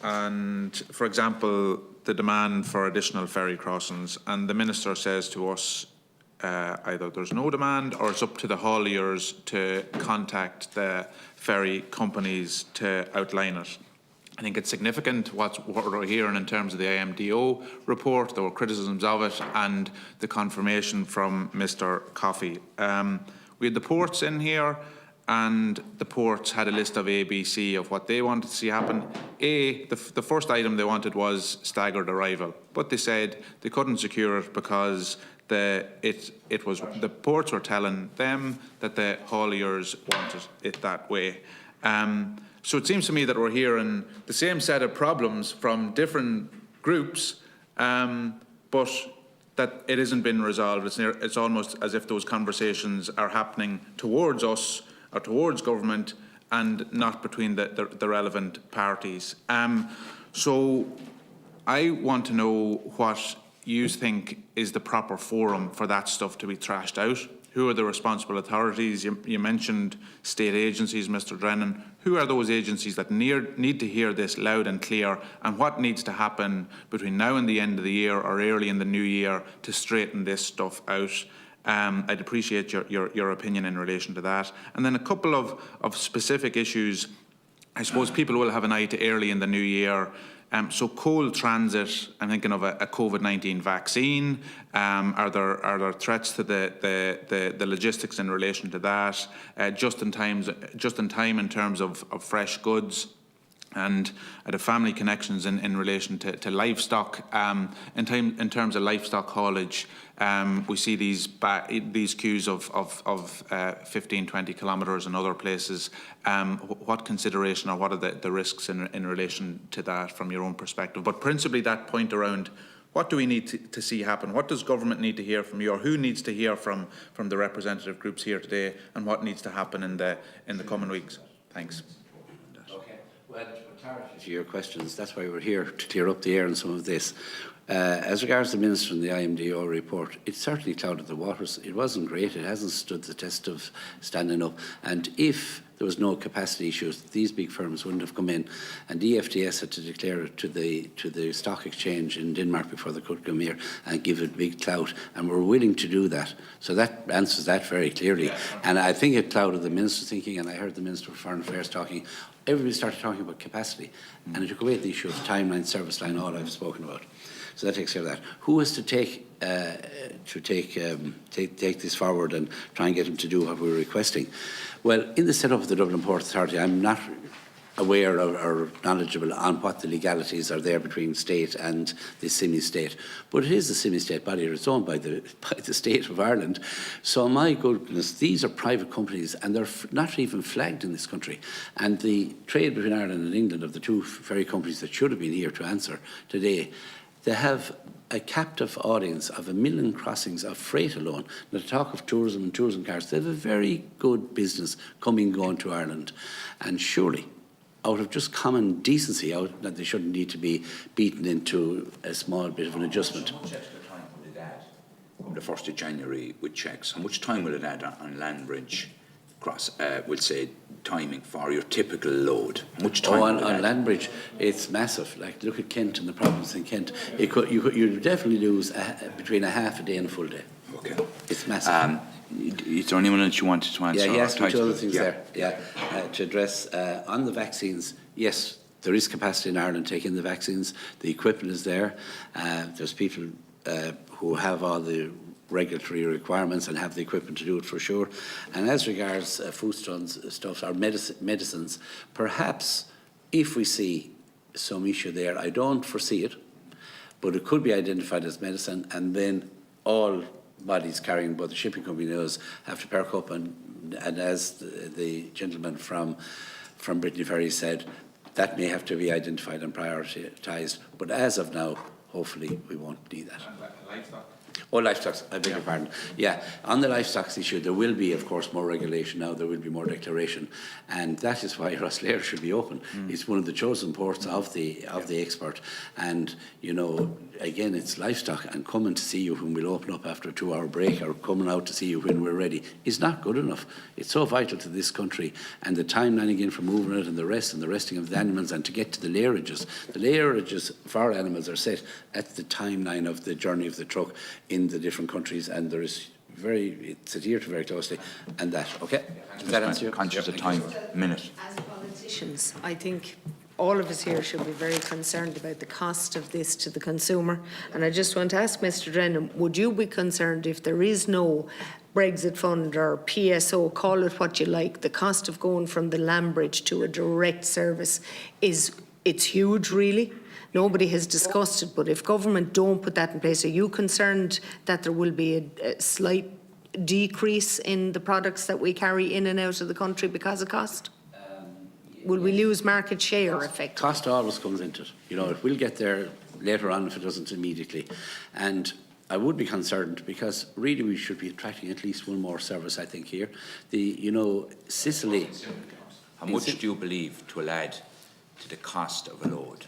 and for example, the demand for additional ferry crossings, and the Minister says to us, either there's no demand or it's up to the hauliers to contact the ferry companies to outline it. I think it's significant what we're hearing in terms of the IMDO report. There were criticisms of it, and the confirmation from Mr. Coffey. We had the ports in here, and the ports had a list of ABC of what they wanted to see happen. The first item they wanted was staggered arrival, but they said they couldn't secure it because the ports were telling them that the hauliers wanted it that way. So it seems to me that we're hearing the same set of problems from different groups, but that it hasn't been resolved. It's almost as if those conversations are happening towards us or towards government and not between the relevant parties. So I want to know what you think is the proper forum for that stuff to be thrashed out. Who are the responsible authorities? You mentioned state agencies, Mr. Drennan. Who are those agencies that need to hear this loud and clear, and what needs to happen between now and the end of the year or early in the new year to straighten this stuff out? I'd appreciate your opinion in relation to that. And then a couple of specific issues. I suppose people will have an eye to early in the new year. So coal transit, I'm thinking of a COVID-19 vaccine. Are there threats to the logistics in relation to that? Just in time in terms of fresh goods. And the family connections in relation to livestock. In terms of livestock haulage, we see these queues of 15, 20 kilometres in other places. What consideration or what are the risks in relation to that from your own perspective? But principally that point around what do we need to see happen? What does government need to hear from you, or who needs to hear from the representative groups here today, and what needs to happen in the coming weeks? Thanks. Well, clarity to your questions, that's why we're here, to clear up the air on some of this. As regards the Minister and the IMDO report, it certainly clouded the waters. It wasn't great. It hasn't stood the test of standing up. And if there was no capacity issues, these big firms wouldn't have come in. And the FDS had to declare it to the stock exchange in Denmark before they could come here and give it big clout. And we're willing to do that. So that answers that very clearly. And I think it clouded the Minister's thinking, and I heard the Minister for Foreign Affairs talking. Everybody started talking about capacity. And it took away the issue of timeline, service line, all I've spoken about. So that takes care of that. Who is to take this forward and try and get them to do what we're requesting? Well, in the setup of the Dublin Port Authority, I'm not aware or knowledgeable on what the legalities are there between state and the semi-state. But it is a semi-state body, it's owned by the state of Ireland. So my goodness, these are private companies and they're not even flagged in this country. And the trade between Ireland and England of the two ferry companies that should have been here to answer today, they have a captive audience of 1 million crossings of freight alone. Now, to talk of tourism and tourism cars, they have a very good business coming, going to Ireland. And surely, out of just common decency, that they shouldn't need to be beaten into a small bit of an adjustment. How much extra time will it add from the 1st of January with checks? How much time will it add on land bridge cross, we'll say, timing for your typical load? How much time on land bridge, it's massive. Like, look at Kent and the problems in Kent. You'd definitely lose between a half a day and a full day. Okay. It's massive. Is there anyone else you wanted to answer? Yeah, he asked me two other things there. Yeah, to address on the vaccines. Yes, there is capacity in Ireland taking the vaccines. The equipment is there. There's people who have all the regulatory requirements and have the equipment to do it for sure. And as regards foodstuffs or medicines, perhaps if we see some issue there, I don't foresee it, but it could be identified as medicine, and then all bodies carrying, both the shipping company knows, have to perk up, and as the gentleman from Brittany Ferries said, that may have to be identified and prioritised. But as of now, hopefully we won't need that. Oh, livestock, I beg your pardon. Yeah, on the livestock issue, there will be, of course, more regulation now, there will be more declaration, and that is why Rosslare should be open. It's one of the chosen ports of the export, and, you know, again, it's livestock, and coming to see you when we'll open up after a 2-hour break, or coming out to see you when we're ready, is not good enough. It's so vital to this country, and the timeline again for moving it and the resting of the animals, and to get to the layerages. The layerages for animals are set at the timeline of the journey of the truck in the different countries, and there is it's adhered to very closely, and that, okay? Does that answer you? Conscious of time, minute. As politicians, I think all of us here should be very concerned about the cost of this to the consumer. And I just want to ask Mr. Drennan, would you be concerned if there is no Brexit Fund or PSO, call it what you like, the cost of going from the land bridge to a direct service it's huge, really? Nobody has discussed it, but if government don't put that in place, are you concerned that there will be a slight decrease in the products that we carry in and out of the country because of cost? Will we lose market share effectively? Cost always comes into it. You know, it will get there later on if it doesn't immediately. And I would be concerned because really we should be attracting at least one more service, I think, here. Sicily. How much do you believe it will add to the cost of a load?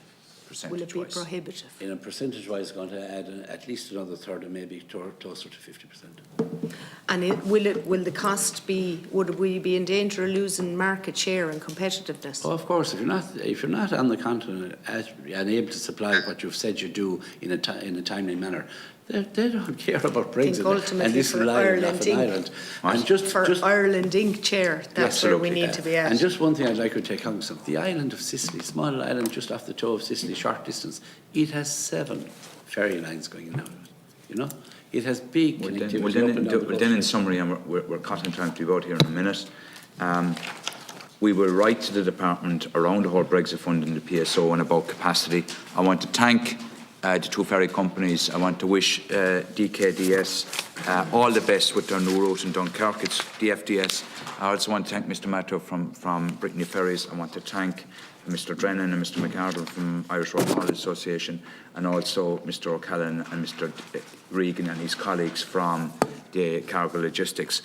Will it be prohibitive? In a percentage-wise, it's going to add at least another third, and maybe closer to 50%. And will the cost be? Would we be in danger of losing market share and competitiveness? Oh, of course. If you're not on the continent and able to supply what you've said you do in a timely manner, they don't care about Brexit. And this is Ireland Inc. And just Ireland Inc. chair, that's where we need to be at. And just one thing I'd like to take cognizance of: the island of Sicily, small island just off the toe of Sicily, short distance, it has 7 ferry lines going in and out of it. You know, it has big connectivity. Then in summary, and we're caught in time to be out here in a minute. We will write to the department around the whole Brexit Fund and the PSO and about capacity. I want to thank the 2 ferry companies. I want to wish DKDS all the best with their new route in Dunkirk. It's DFDS. I also want to thank Mr. Matto from Brittany Ferries. I want to thank Mr. Drennan and Mr. McArdle from Irish Road Haulage Association, and also Mr. O'Callaghan and Mr. Regan and his colleagues from the Cargo Logistics.